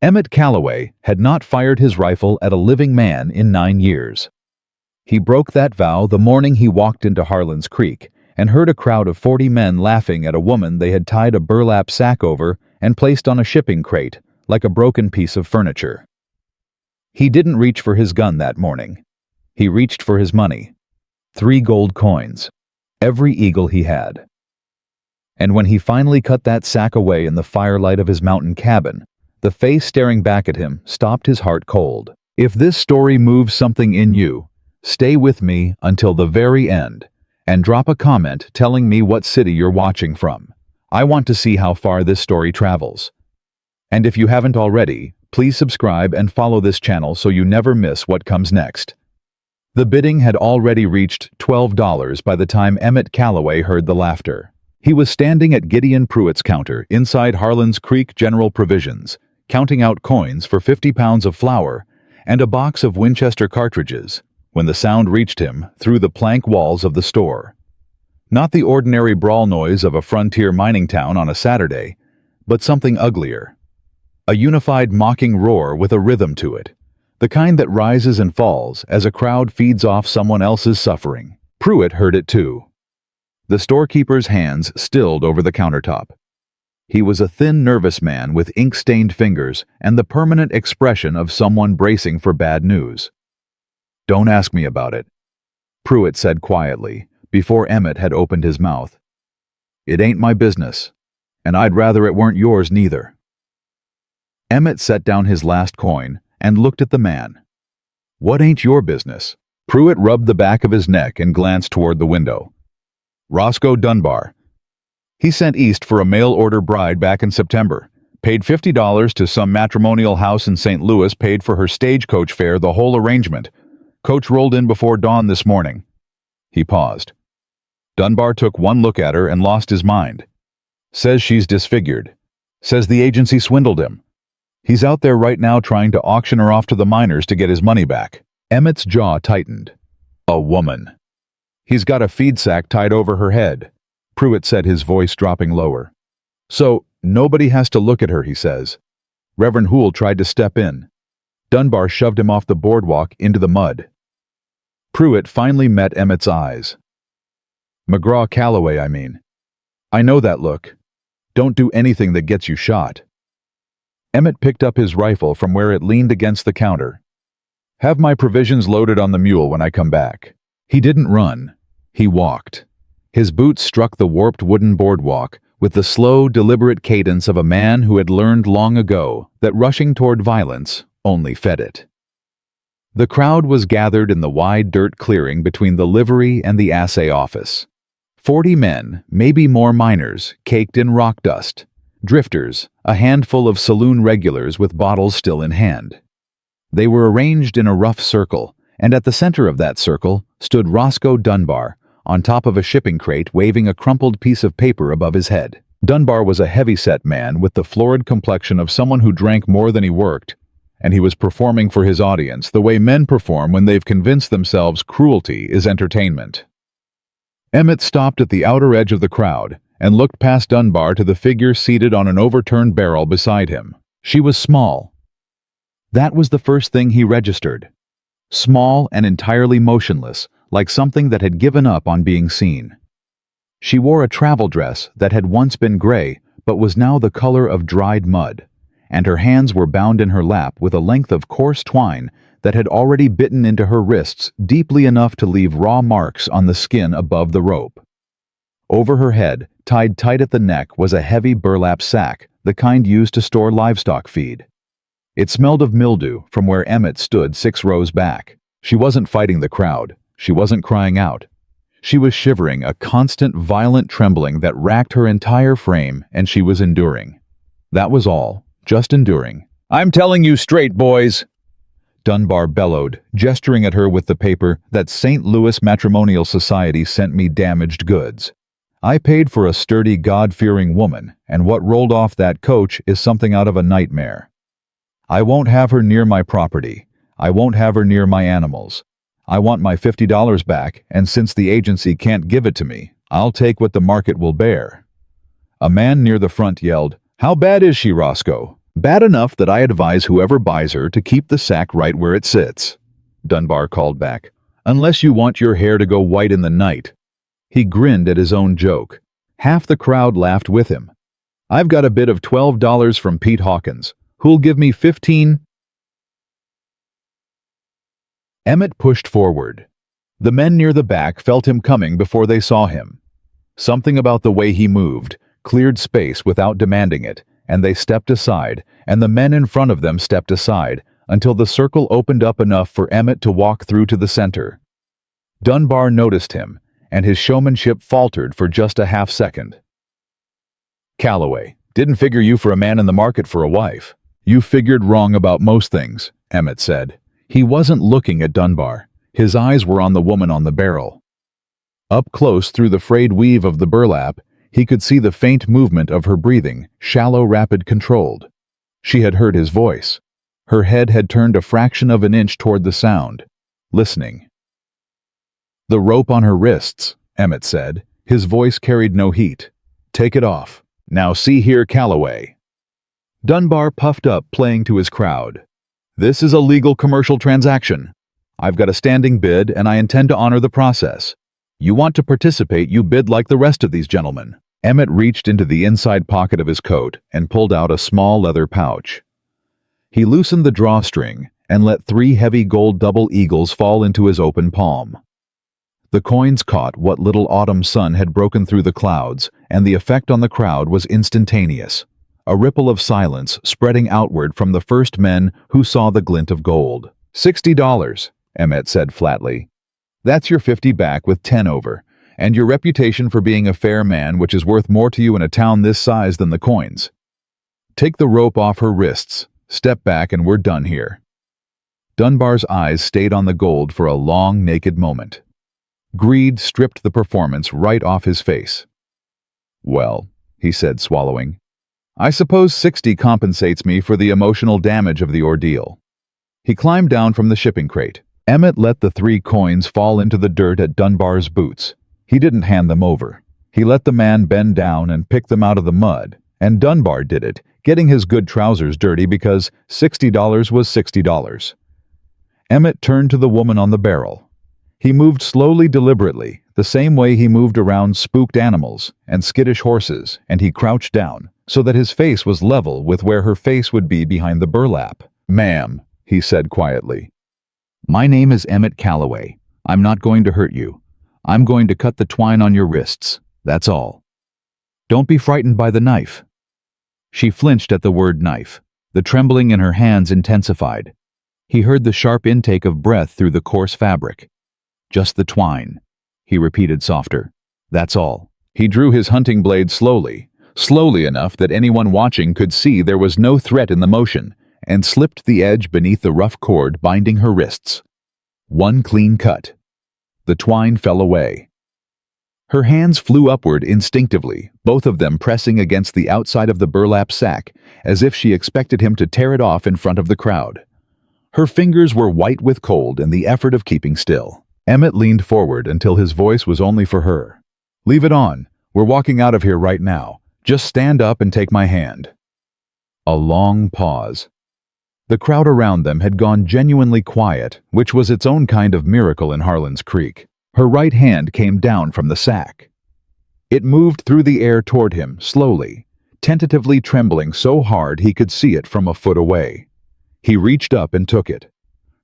Emmett Calloway had not fired his rifle at a living man in 9 years. He broke that vow the morning he walked into Harlan's Creek and heard a crowd of 40 men laughing at a woman they had tied a burlap sack over and placed on a shipping crate like a broken piece of furniture. He didn't reach for his gun that morning. He reached for his money. 3 gold coins. Every eagle he had. And when he finally cut that sack away in the firelight of his mountain cabin, the face staring back at him stopped his heart cold. If this story moves something in you, stay with me until the very end and drop a comment telling me what city you're watching from. I want to see how far this story travels. And if you haven't already, please subscribe and follow this channel so you never miss what comes next. The bidding had already reached $12 by the time Emmett Calloway heard the laughter. He was standing at Gideon Pruitt's counter inside Harlan's Creek General Provisions, counting out coins for 50 pounds of flour and a box of Winchester cartridges, when the sound reached him through the plank walls of the store. Not the ordinary brawl noise of a frontier mining town on a Saturday, but something uglier. A unified mocking roar with a rhythm to it, the kind that rises and falls as a crowd feeds off someone else's suffering. Pruitt heard it too. The storekeeper's hands stilled over the countertop. He was a thin, nervous man with ink-stained fingers and the permanent expression of someone bracing for bad news. "Don't ask me about it," Pruitt said quietly, before Emmett had opened his mouth. "It ain't my business, and I'd rather it weren't yours neither." Emmett set down his last coin and looked at the man. "What ain't your business?" Pruitt rubbed the back of his neck and glanced toward the window. "Roscoe Dunbar. He sent east for a mail-order bride back in September, paid $50 to some matrimonial house in St. Louis, paid for her stagecoach fare, the whole arrangement. Coach rolled in before dawn this morning." He paused. "Dunbar took one look at her and lost his mind. Says she's disfigured. Says the agency swindled him. He's out there right now trying to auction her off to the miners to get his money back." Emmett's jaw tightened. "A woman. He's got a feed sack tied over her head," Pruitt said, his voice dropping lower. "So, nobody has to look at her, he says. Reverend Hoole tried to step in. Dunbar shoved him off the boardwalk into the mud." Pruitt finally met Emmett's eyes. "McGraw Calloway, I mean. I know that look. Don't do anything that gets you shot." Emmett picked up his rifle from where it leaned against the counter. "Have my provisions loaded on the mule when I come back." He didn't run. He walked. His boots struck the warped wooden boardwalk with the slow, deliberate cadence of a man who had learned long ago that rushing toward violence only fed it. The crowd was gathered in the wide dirt clearing between the livery and the assay office. 40 men, maybe more miners, caked in rock dust. Drifters, a handful of saloon regulars with bottles still in hand. They were arranged in a rough circle, and at the center of that circle stood Roscoe Dunbar, on top of a shipping crate waving a crumpled piece of paper above his head. Dunbar was a heavy-set man with the florid complexion of someone who drank more than he worked, and he was performing for his audience the way men perform when they've convinced themselves cruelty is entertainment. Emmett stopped at the outer edge of the crowd and looked past Dunbar to the figure seated on an overturned barrel beside him. She was small. That was the first thing he registered. Small and entirely motionless, like something that had given up on being seen. She wore a travel dress that had once been gray but was now the color of dried mud, and her hands were bound in her lap with a length of coarse twine that had already bitten into her wrists deeply enough to leave raw marks on the skin above the rope. Over her head, tied tight at the neck, was a heavy burlap sack, the kind used to store livestock feed. It smelled of mildew from where Emmett stood 6 rows back. She wasn't fighting the crowd. She wasn't crying out. She was shivering, a constant, violent trembling that racked her entire frame, and she was enduring. That was all, just enduring. "I'm telling you straight, boys," Dunbar bellowed, gesturing at her with the paper that St. Louis Matrimonial Society sent me damaged goods. "I paid for a sturdy, God-fearing woman, and what rolled off that coach is something out of a nightmare. I won't have her near my property. I won't have her near my animals. I want my $50 back, and since the agency can't give it to me, I'll take what the market will bear." A man near the front yelled, "How bad is she, Roscoe?" Bad enough that I advise whoever buys her to keep the sack right where it sits, Dunbar called back. Unless you want your hair to go white in the night. He grinned at his own joke. Half the crowd laughed with him. I've got a bid of $12 from Pete Hawkins. Who'll give me 15? Emmett pushed forward. The men near the back felt him coming before they saw him. Something about the way he moved cleared space without demanding it, and they stepped aside, and the men in front of them stepped aside, until the circle opened up enough for Emmett to walk through to the center. Dunbar noticed him, and his showmanship faltered for just a half second. Calloway, didn't figure you for a man in the market for a wife. You figured wrong about most things, Emmett said. He wasn't looking at Dunbar. His eyes were on the woman on the barrel. Up close through the frayed weave of the burlap, he could see the faint movement of her breathing, shallow, rapid, controlled. She had heard his voice. Her head had turned a fraction of an inch toward the sound, listening. The rope on her wrists, Emmett said. His voice carried no heat. Take it off. Now see here, Calloway. Dunbar puffed up, playing to his crowd. This is a legal commercial transaction. I've got a standing bid, and I intend to honor the process. You want to participate, you bid like the rest of these gentlemen. Emmett reached into the inside pocket of his coat and pulled out a small leather pouch. He loosened the drawstring and let 3 heavy gold double eagles fall into his open palm. The coins caught what little autumn sun had broken through the clouds, and the effect on the crowd was instantaneous. A ripple of silence spreading outward from the first men who saw the glint of gold. $60, Emmett said flatly. That's your 50 back with 10 over, and your reputation for being a fair man, which is worth more to you in a town this size than the coins. Take the rope off her wrists, step back, and we're done here. Dunbar's eyes stayed on the gold for a long, naked moment. Greed stripped the performance right off his face. Well, he said, swallowing, I suppose 60 compensates me for the emotional damage of the ordeal. He climbed down from the shipping crate. Emmett let the 3 coins fall into the dirt at Dunbar's boots. He didn't hand them over. He let the man bend down and pick them out of the mud, and Dunbar did it, getting his good trousers dirty because $60 was $60. Emmett turned to the woman on the barrel. He moved slowly, deliberately, the same way he moved around spooked animals and skittish horses, and he crouched down, so that his face was level with where her face would be behind the burlap. Ma'am, he said quietly. My name is Emmett Calloway. I'm not going to hurt you. I'm going to cut the twine on your wrists. That's all. Don't be frightened by the knife. She flinched at the word knife. The trembling in her hands intensified. He heard the sharp intake of breath through the coarse fabric. Just the twine, he repeated softer. That's all. He drew his hunting blade slowly enough that anyone watching could see there was no threat in the motion, and slipped the edge beneath the rough cord binding her wrists. One clean cut. The twine fell away. Her hands flew upward instinctively, both of them pressing against the outside of the burlap sack, as if she expected him to tear it off in front of the crowd. Her fingers were white with cold in the effort of keeping still. Emmett leaned forward until his voice was only for her. Leave it on. We're walking out of here right now. Just stand up and take my hand. A long pause. The crowd around them had gone genuinely quiet, which was its own kind of miracle in Harlan's Creek. Her right hand came down from the sack. It moved through the air toward him, slowly, tentatively trembling so hard he could see it from a foot away. He reached up and took it.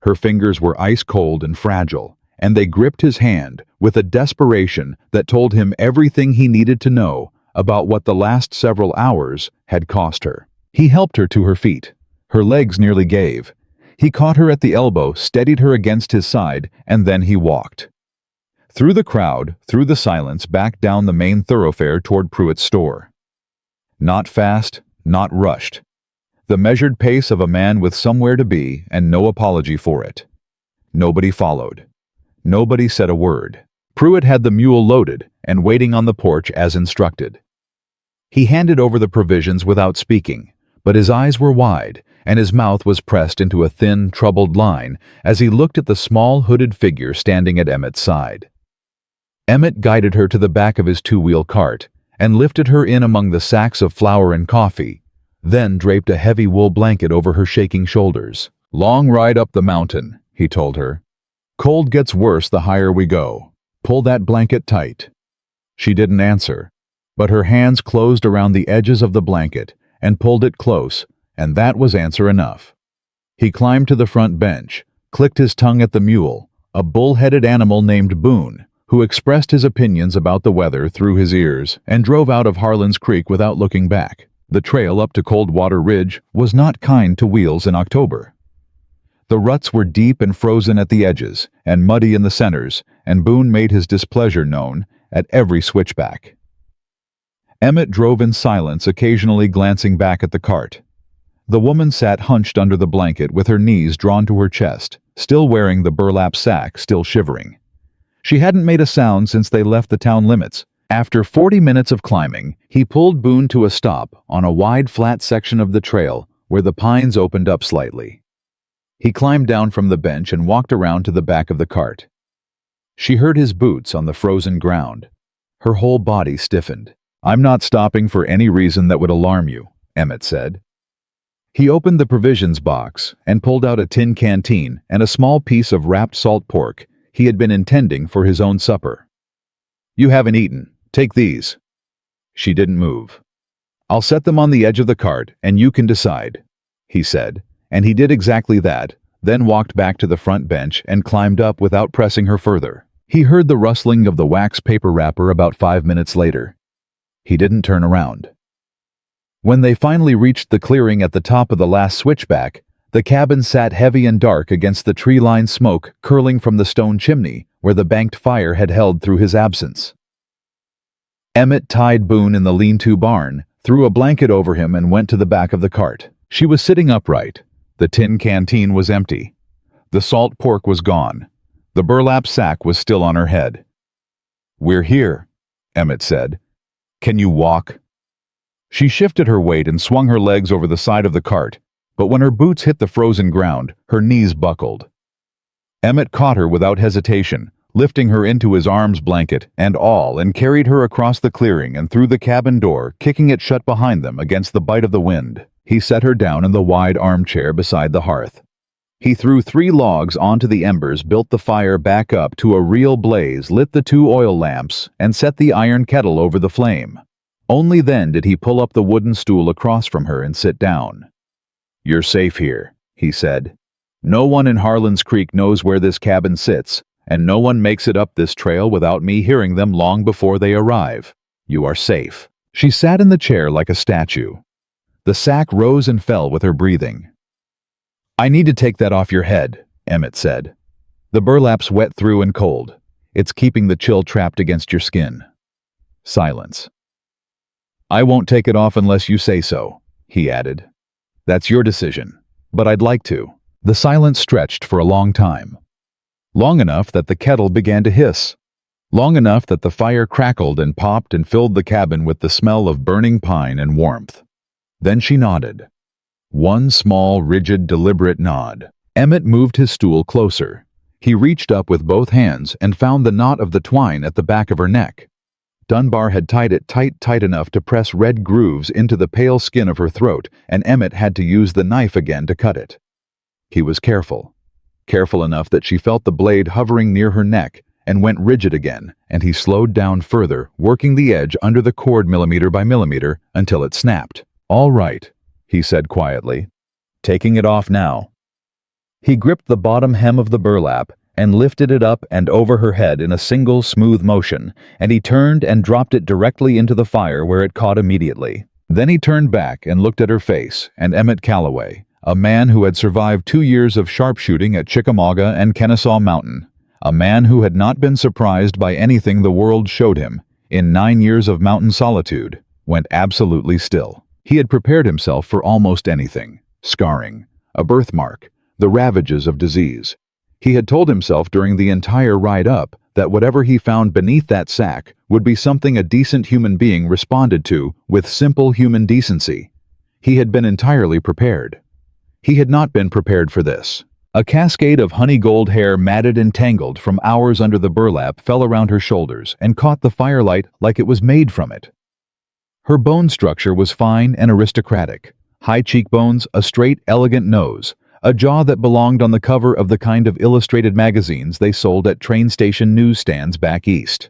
Her fingers were ice-cold and fragile, and they gripped his hand with a desperation that told him everything he needed to know about what the last several hours had cost her. He helped her to her feet. Her legs nearly gave. He caught her at the elbow, steadied her against his side, and then he walked. Through the crowd, through the silence, back down the main thoroughfare toward Pruitt's store. Not fast, not rushed. The measured pace of a man with somewhere to be and no apology for it. Nobody followed. Nobody said a word. Pruitt had the mule loaded and waiting on the porch as instructed. He handed over the provisions without speaking, but his eyes were wide, and his mouth was pressed into a thin, troubled line as he looked at the small, hooded figure standing at Emmett's side. Emmett guided her to the back of his 2-wheel cart and lifted her in among the sacks of flour and coffee, then draped a heavy wool blanket over her shaking shoulders. "Long ride up the mountain," he told her. "Cold gets worse the higher we go. Pull that blanket tight." She didn't answer, but her hands closed around the edges of the blanket and pulled it close, and that was answer enough. He climbed to the front bench, clicked his tongue at the mule, a bull-headed animal named Boone, who expressed his opinions about the weather through his ears, and drove out of Harlan's Creek without looking back. The trail up to Coldwater Ridge was not kind to wheels in October. The ruts were deep and frozen at the edges, and muddy in the centers, and Boone made his displeasure known at every switchback. Emmett drove in silence, occasionally glancing back at the cart. The woman sat hunched under the blanket with her knees drawn to her chest, still wearing the burlap sack, still shivering. She hadn't made a sound since they left the town limits. After 40 minutes of climbing, he pulled Boone to a stop on a wide flat section of the trail where the pines opened up slightly. He climbed down from the bench and walked around to the back of the cart. She heard his boots on the frozen ground. Her whole body stiffened. "I'm not stopping for any reason that would alarm you," Emmett said. He opened the provisions box and pulled out a tin canteen and a small piece of wrapped salt pork he had been intending for his own supper. "You haven't eaten. Take these." She didn't move. "I'll set them on the edge of the cart and you can decide," he said, and he did exactly that, then walked back to the front bench and climbed up without pressing her further. He heard the rustling of the wax paper wrapper about 5 minutes later. He didn't turn around. When they finally reached the clearing at the top of the last switchback, the cabin sat heavy and dark against the tree-lined smoke curling from the stone chimney where the banked fire had held through his absence. Emmett tied Boone in the lean-to barn, threw a blanket over him and went to the back of the cart. She was sitting upright. The tin canteen was empty. The salt pork was gone. The burlap sack was still on her head. "We're here," Emmett said. "Can you walk?" She shifted her weight and swung her legs over the side of the cart, but when her boots hit the frozen ground, her knees buckled. Emmett caught her without hesitation, lifting her into his arms, blanket and all, and carried her across the clearing and through the cabin door, kicking it shut behind them against the bite of the wind. He set her down in the wide armchair beside the hearth. He threw 3 logs onto the embers, built the fire back up to a real blaze, lit the 2 oil lamps, and set the iron kettle over the flame. Only then did he pull up the wooden stool across from her and sit down. "You're safe here," he said. "No one in Harlan's Creek knows where this cabin sits, and no one makes it up this trail without me hearing them long before they arrive. You are safe." She sat in the chair like a statue. The sack rose and fell with her breathing. "I need to take that off your head," Emmett said. "The burlap's wet through and cold. It's keeping the chill trapped against your skin." Silence. "I won't take it off unless you say so," he added. "That's your decision, but I'd like to." The silence stretched for a long time. Long enough that the kettle began to hiss. Long enough that the fire crackled and popped and filled the cabin with the smell of burning pine and warmth. Then she nodded. One small, rigid, deliberate nod. Emmett moved his stool closer. He reached up with both hands and found the knot of the twine at the back of her neck. Dunbar had tied it tight enough to press red grooves into the pale skin of her throat, and Emmett had to use the knife again to cut it. He was careful enough that she felt the blade hovering near her neck and went rigid again, and he slowed down further, working the edge under the cord millimeter by millimeter until it snapped. "All right," he said quietly. "Taking it off now." He gripped the bottom hem of the burlap and lifted it up and over her head in a single smooth motion, and he turned and dropped it directly into the fire where it caught immediately. Then he turned back and looked at her face and Emmett Calloway, a man who had survived 2 years of sharpshooting at Chickamauga and Kennesaw Mountain, a man who had not been surprised by anything the world showed him, in 9 years of mountain solitude, went absolutely still. He had prepared himself for almost anything: scarring, a birthmark, the ravages of disease. He had told himself during the entire ride up that whatever he found beneath that sack would be something a decent human being responded to with simple human decency. He had been entirely prepared. He had not been prepared for this. A cascade of honey gold hair, matted and tangled from hours under the burlap, fell around her shoulders and caught the firelight like it was made from it. Her bone structure was fine and aristocratic, High cheekbones, a straight, elegant nose, a jaw that belonged on the cover of the kind of illustrated magazines they sold at train station newsstands back east.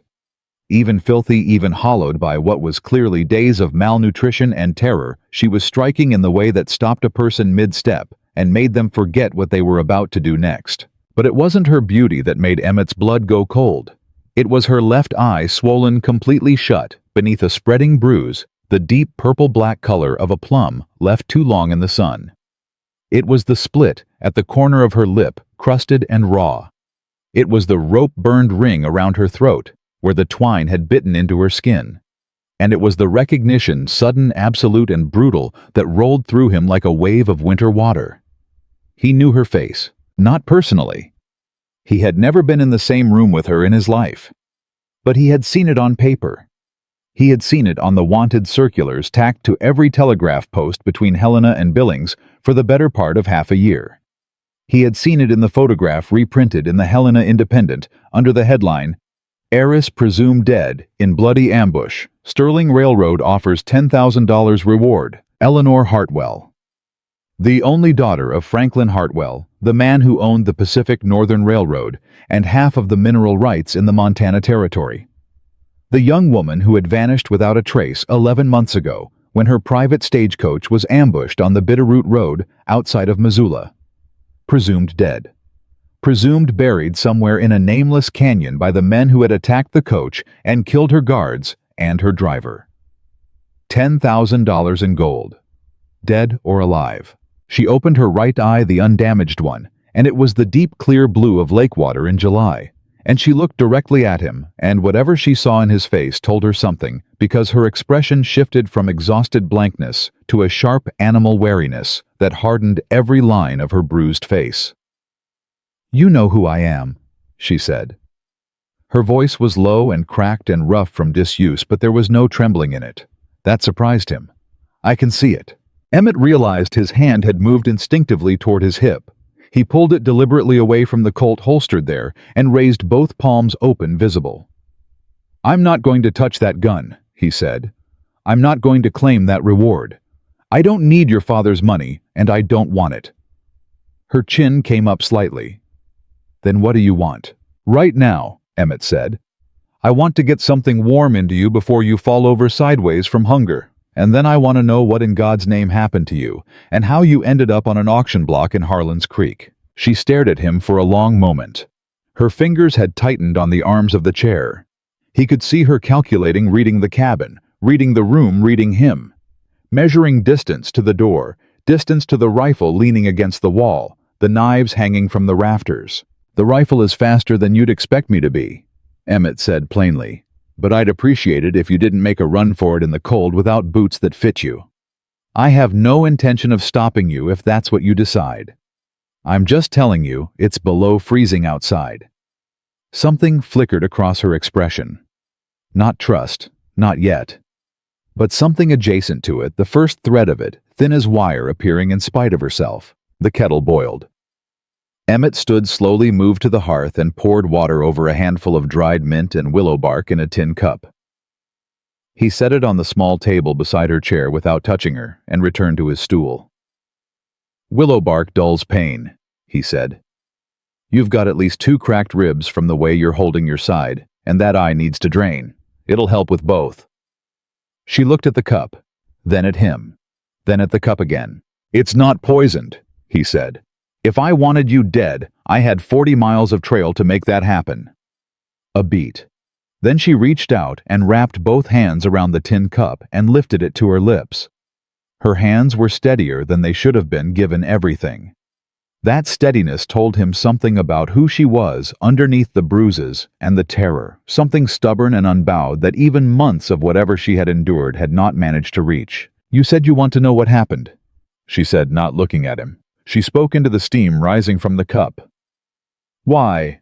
Even filthy, even hollowed by what was clearly days of malnutrition and terror, she was striking in the way that stopped a person mid-step and made them forget what they were about to do next. But it wasn't her beauty that made Emmett's blood go cold. It was her left eye swollen completely shut beneath a spreading bruise, the deep purple-black color of a plum left too long in the sun. It was the split at the corner of her lip, crusted and raw. It was the rope-burned ring around her throat, where the twine had bitten into her skin. And it was the recognition, sudden, absolute, and brutal, that rolled through him like a wave of winter water. He knew her face, not personally. He had never been in the same room with her in his life. But he had seen it on paper. He had seen it on the wanted circulars tacked to every telegraph post between Helena and Billings for the better part of half a year. He had seen it in the photograph reprinted in the Helena Independent under the headline, "Heiress presumed dead in bloody ambush. Sterling Railroad offers $10,000 reward. Eleanor Hartwell." The only daughter of Franklin Hartwell, the man who owned the Pacific Northern Railroad and half of the mineral rights in the Montana Territory. The young woman who had vanished without a trace 11 months ago when her private stagecoach was ambushed on the Bitterroot Road outside of Missoula. Presumed dead. Presumed buried somewhere in a nameless canyon by the men who had attacked the coach and killed her guards and her driver. $10,000 in gold. Dead or alive. She opened her right eye, the undamaged one, and it was the deep clear blue of lake water in July. And she looked directly at him, and whatever she saw in his face told her something, because her expression shifted from exhausted blankness to a sharp animal wariness that hardened every line of her bruised face. "You know who I am," she said. Her voice was low and cracked and rough from disuse, but there was no trembling in it. That surprised him. "I can see it." Emmett realized his hand had moved instinctively toward his hip. He pulled it deliberately away from the Colt holstered there and raised both palms open, visible. "I'm not going to touch that gun," he said. "I'm not going to claim that reward. I don't need your father's money, and I don't want it." Her chin came up slightly. "Then what do you want?" "Right now," Emmett said. "I want to get something warm into you before you fall over sideways from hunger. And then I want to know what in God's name happened to you, and how you ended up on an auction block in Harlan's Creek." She stared at him for a long moment. Her fingers had tightened on the arms of the chair. He could see her calculating, reading the cabin, reading the room, reading him. Measuring distance to the door, distance to the rifle leaning against the wall, the knives hanging from the rafters. "The rifle is faster than you'd expect me to be," Emmett said plainly. "But I'd appreciate it if you didn't make a run for it in the cold without boots that fit you. I have no intention of stopping you if that's what you decide. I'm just telling you it's below freezing outside." Something flickered across her expression. Not trust, not yet. But something adjacent to it, the first thread of it, thin as wire, appearing in spite of herself. The kettle boiled. Emmett stood slowly, moved to the hearth, and poured water over a handful of dried mint and willow bark in a tin cup. He set it on the small table beside her chair without touching her, and returned to his stool. "Willow bark dulls pain," he said. "You've got at least 2 cracked ribs from the way you're holding your side, and that eye needs to drain. It'll help with both." She looked at the cup, then at him, then at the cup again. "It's not poisoned," he said. "If I wanted you dead, I had 40 miles of trail to make that happen." A beat. Then she reached out and wrapped both hands around the tin cup and lifted it to her lips. Her hands were steadier than they should have been given everything. That steadiness told him something about who she was underneath the bruises and the terror, something stubborn and unbowed that even months of whatever she had endured had not managed to reach. "You said you want to know what happened," she said, not looking at him. She spoke into the steam rising from the cup. "Why?"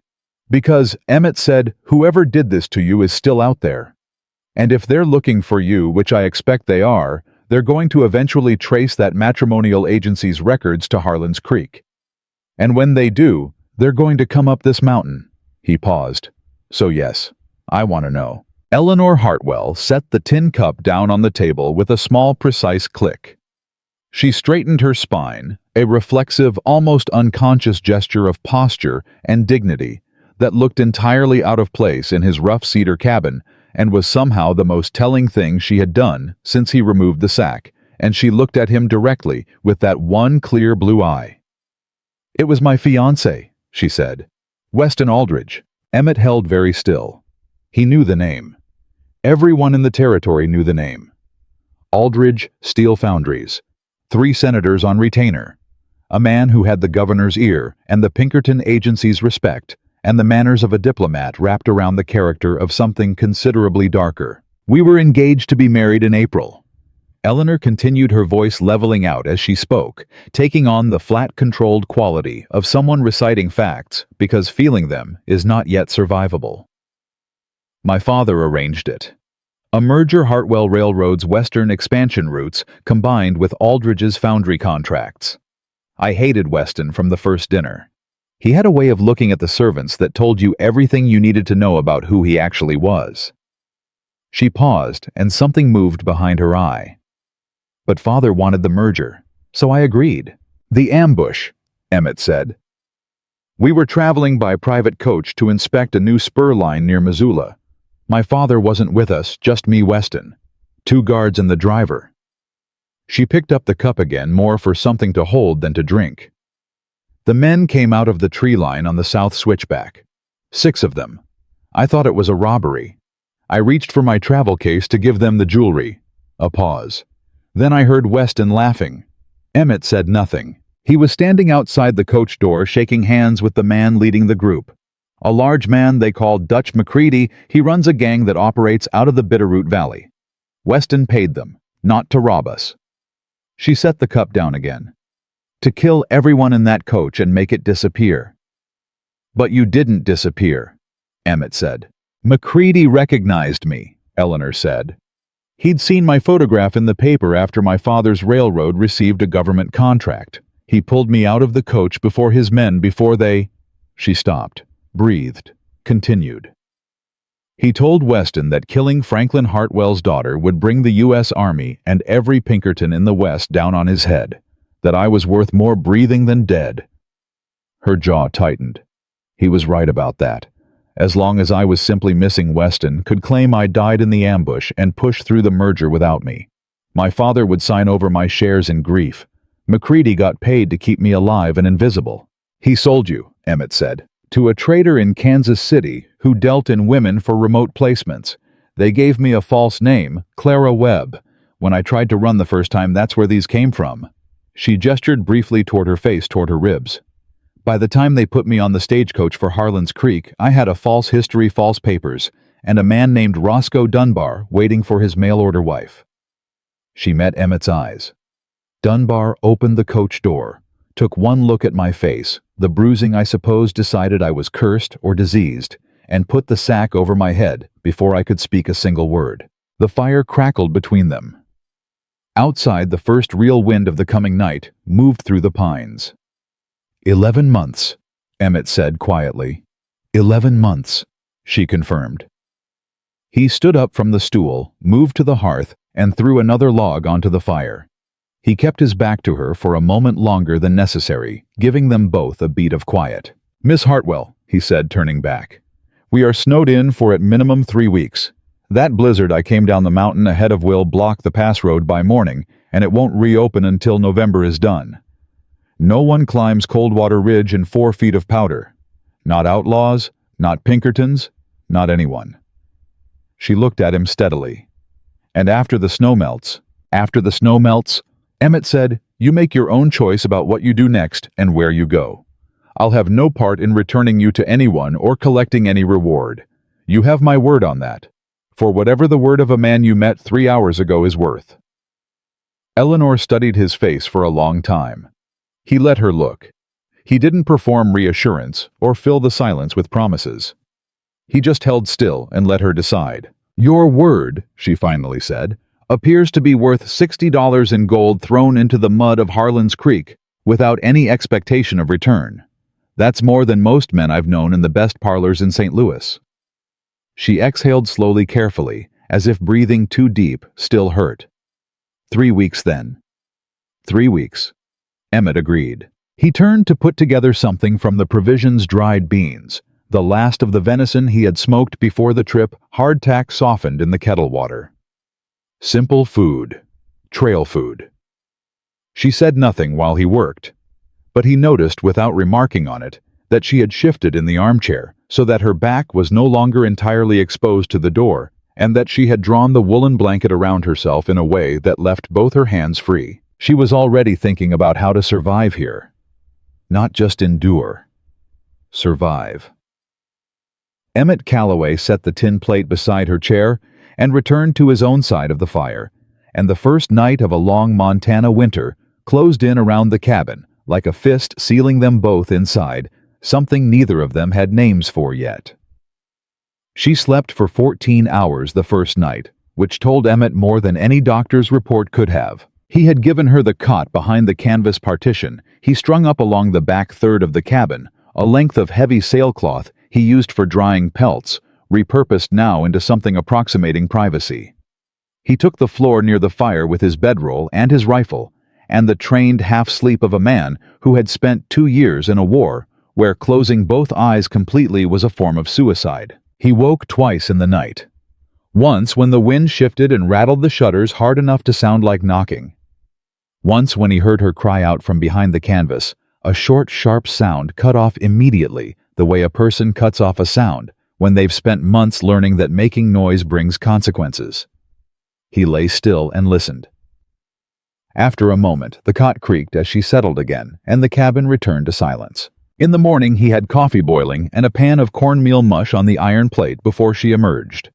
"Because Emmett said whoever did this to you is still out there. And if they're looking for you, which I expect they are, they're going to eventually trace that matrimonial agency's records to Harlan's Creek. And when they do, they're going to come up this mountain." He paused. "So yes, I want to know." Eleanor Hartwell set the tin cup down on the table with a small, precise click. She straightened her spine, a reflexive, almost unconscious gesture of posture and dignity that looked entirely out of place in his rough cedar cabin and was somehow the most telling thing she had done since he removed the sack, and she looked at him directly with that one clear blue eye. "It was my fiancé," she said. "Weston Aldridge." Emmett held very still. He knew the name. Everyone in the territory knew the name. Aldridge Steel Foundries. 3 senators on retainer. A man who had the governor's ear and the Pinkerton agency's respect, and the manners of a diplomat wrapped around the character of something considerably darker. "We were engaged to be married in April." Eleanor continued, her voice leveling out as she spoke, taking on the flat, controlled quality of someone reciting facts because feeling them is not yet survivable. "My father arranged it. A merger Hartwell Railroad's western expansion routes combined with Aldridge's foundry contracts. I hated Weston from the first dinner. He had a way of looking at the servants that told you everything you needed to know about who he actually was." She paused, and something moved behind her eye. "But Father wanted the merger, so I agreed." "The ambush," Emmett said. "We were traveling by private coach to inspect a new spur line near Missoula. My father wasn't with us, just me, Weston. 2 guards and the driver." She picked up the cup again, more for something to hold than to drink. "The men came out of the tree line on the south switchback. 6 of them. I thought it was a robbery. I reached for my travel case to give them the jewelry." A pause. "Then I heard Weston laughing." Emmett said nothing. He was standing outside the coach door, shaking hands with the man leading the group. A large man they called Dutch McCready. He runs a gang that operates out of the Bitterroot Valley. Weston paid them, not to rob us." She set the cup down again. "To kill everyone in that coach and make it disappear." "But you didn't disappear," Emmett said. "McCready recognized me," Eleanor said. "He'd seen my photograph in the paper after my father's railroad received a government contract. He pulled me out of the coach before his men before they—" She stopped, breathed, continued. "He told Weston that killing Franklin Hartwell's daughter would bring the U.S. Army and every Pinkerton in the West down on his head, that I was worth more breathing than dead." Her jaw tightened. He was right about that. As long as I was simply missing Weston, could claim I died in the ambush and push through the merger without me. My father would sign over my shares in grief. McCready got paid to keep me alive and invisible. "He sold you," Emmett said, "to a trader in Kansas City who dealt in women for remote placements. They gave me a false name, Clara Webb. When I tried to run the first time, that's where these came from." She gestured briefly toward her face, toward her ribs. "By the time they put me on the stagecoach for Harlan's Creek, I had a false history, false papers, and a man named Roscoe Dunbar waiting for his mail-order wife." She met Emmett's eyes. "Dunbar opened the coach door, took one look at my face, the bruising I suppose decided I was cursed or diseased, and put the sack over my head before I could speak a single word." The fire crackled between them. Outside, the first real wind of the coming night moved through the pines. 11 months, Emmett said quietly. 11 months, she confirmed. He stood up from the stool, moved to the hearth, and threw another log onto the fire. He kept his back to her for a moment longer than necessary, giving them both a beat of quiet. "Miss Hartwell," he said, turning back, "we are snowed in for at minimum 3 weeks. That blizzard I came down the mountain ahead of will block the pass road by morning, and it won't reopen until November is done. No one climbs Coldwater Ridge in 4 feet of powder. Not outlaws, not Pinkertons, not anyone." She looked at him steadily. "And after the snow melts, Emmett said, you make your own choice about what you do next and where you go. I'll have no part in returning you to anyone or collecting any reward. You have my word on that, for whatever the word of a man you met 3 hours ago is worth." Eleanor studied his face for a long time. He let her look. He didn't perform reassurance or fill the silence with promises. He just held still and let her decide. "Your word," she finally said, "appears to be worth $60 in gold thrown into the mud of Harlan's Creek without any expectation of return. That's more than most men I've known in the best parlors in St. Louis." She exhaled slowly, carefully, as if breathing too deep still hurt. 3 weeks then. 3 weeks. Emmett agreed. He turned to put together something from the provisions: dried beans, the last of the venison he had smoked before the trip, hardtack softened in the kettle water. Simple food. Trail food. She said nothing while he worked, but he noticed, without remarking on it, that she had shifted in the armchair so that her back was no longer entirely exposed to the door, and that she had drawn the woolen blanket around herself in a way that left both her hands free. She was already thinking about how to survive here. Not just endure. Survive. Emmett Calloway set the tin plate beside her chair and returned to his own side of the fire, and the first night of a long Montana winter closed in around the cabin, like a fist sealing them both inside, something neither of them had names for yet. She slept for 14 hours the first night, which told Emmett more than any doctor's report could have. He had given her the cot behind the canvas partition he strung up along the back third of the cabin, a length of heavy sailcloth he used for drying pelts, repurposed now into something approximating privacy. He took the floor near the fire with his bedroll and his rifle, and the trained half-sleep of a man who had spent 2 years in a war where closing both eyes completely was a form of suicide. He woke twice in the night. Once when the wind shifted and rattled the shutters hard enough to sound like knocking. Once when he heard her cry out from behind the canvas, a short, sharp sound cut off immediately, the way a person cuts off a sound when they've spent months learning that making noise brings consequences. He lay still and listened. After a moment, the cot creaked as she settled again, and the cabin returned to silence. In the morning, he had coffee boiling and a pan of cornmeal mush on the iron plate before she emerged.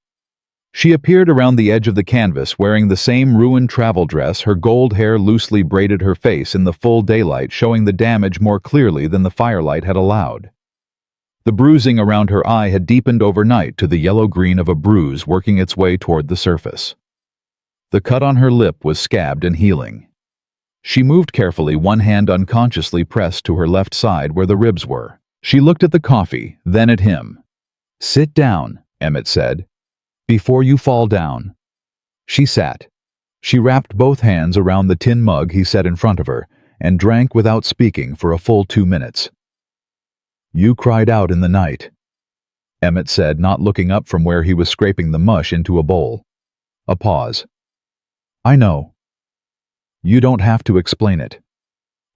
She appeared around the edge of the canvas wearing the same ruined travel dress. Her gold hair loosely braided her face in the full daylight, showing the damage more clearly than the firelight had allowed. The bruising around her eye had deepened overnight to the yellow-green of a bruise working its way toward the surface. The cut on her lip was scabbed and healing. She moved carefully, one hand unconsciously pressed to her left side where the ribs were. She looked at the coffee, then at him. "Sit down," Emmett said, "before you fall down." She sat. She wrapped both hands around the tin mug he set in front of her and drank without speaking for a full 2 minutes. "You cried out in the night," Emmett said, not looking up from where he was scraping the mush into a bowl. A pause. "I know. You don't have to explain it."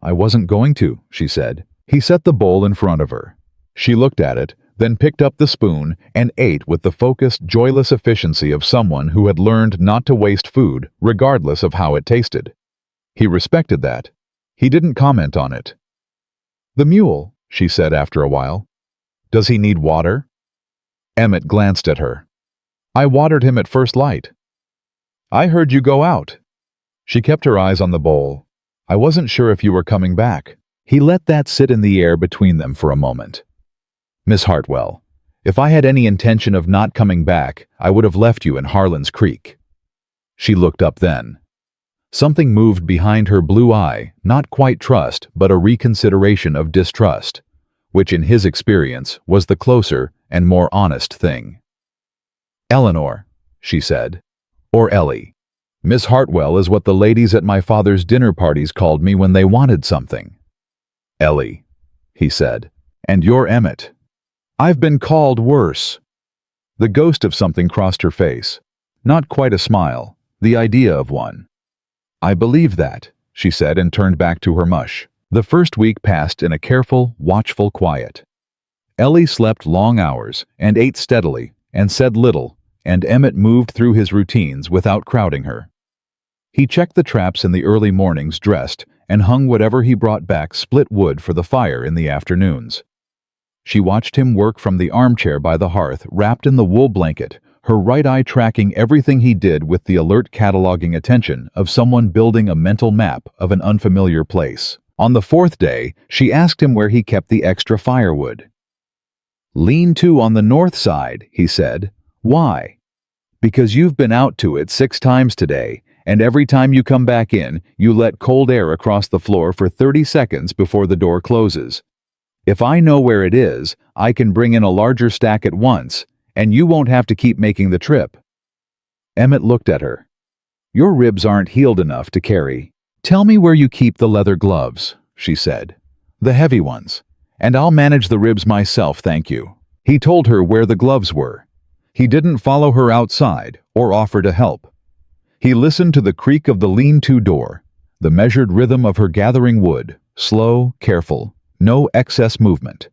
"I wasn't going to," she said. He set the bowl in front of her. She looked at it, then picked up the spoon and ate with the focused, joyless efficiency of someone who had learned not to waste food, regardless of how it tasted. He respected that. He didn't comment on it. "The mule," she said after a while. "Does he need water?" Emmett glanced at her. "I watered him at first light." "I heard you go out." She kept her eyes on the bowl. "I wasn't sure if you were coming back." He let that sit in the air between them for a moment. "Miss Hartwell, if I had any intention of not coming back, I would have left you in Harlan's Creek." She looked up then. Something moved behind her blue eye, not quite trust, but a reconsideration of distrust, which in his experience was the closer and more honest thing. "Eleanor," she said, "or Ellie. Miss Hartwell is what the ladies at my father's dinner parties called me when they wanted something." "Ellie," he said, "and you're Emmett." "I've been called worse." The ghost of something crossed her face. Not quite a smile, the idea of one. "I believe that," she said and turned back to her mush. The first week passed in a careful, watchful quiet. Ellie slept long hours and ate steadily and said little, and Emmett moved through his routines without crowding her. He checked the traps in the early mornings, dressed, and hung whatever he brought back split wood for the fire in the afternoons. She watched him work from the armchair by the hearth, wrapped in the wool blanket, her right eye tracking everything he did with the alert cataloging attention of someone building a mental map of an unfamiliar place. On the fourth day, she asked him where he kept the extra firewood. "Lean-to on the north side," he said. "Why?" "Because you've been out to it 6 times today, and every time you come back in, you let cold air across the floor for 30 seconds before the door closes. If I know where it is, I can bring in a larger stack at once, and you won't have to keep making the trip." Emmett looked at her. "Your ribs aren't healed enough to carry." "Tell me where you keep the leather gloves," she said. "The heavy ones. And I'll manage the ribs myself, thank you." He told her where the gloves were. He didn't follow her outside or offer to help. He listened to the creak of the lean-to door, the measured rhythm of her gathering wood, slow, careful, no excess movement.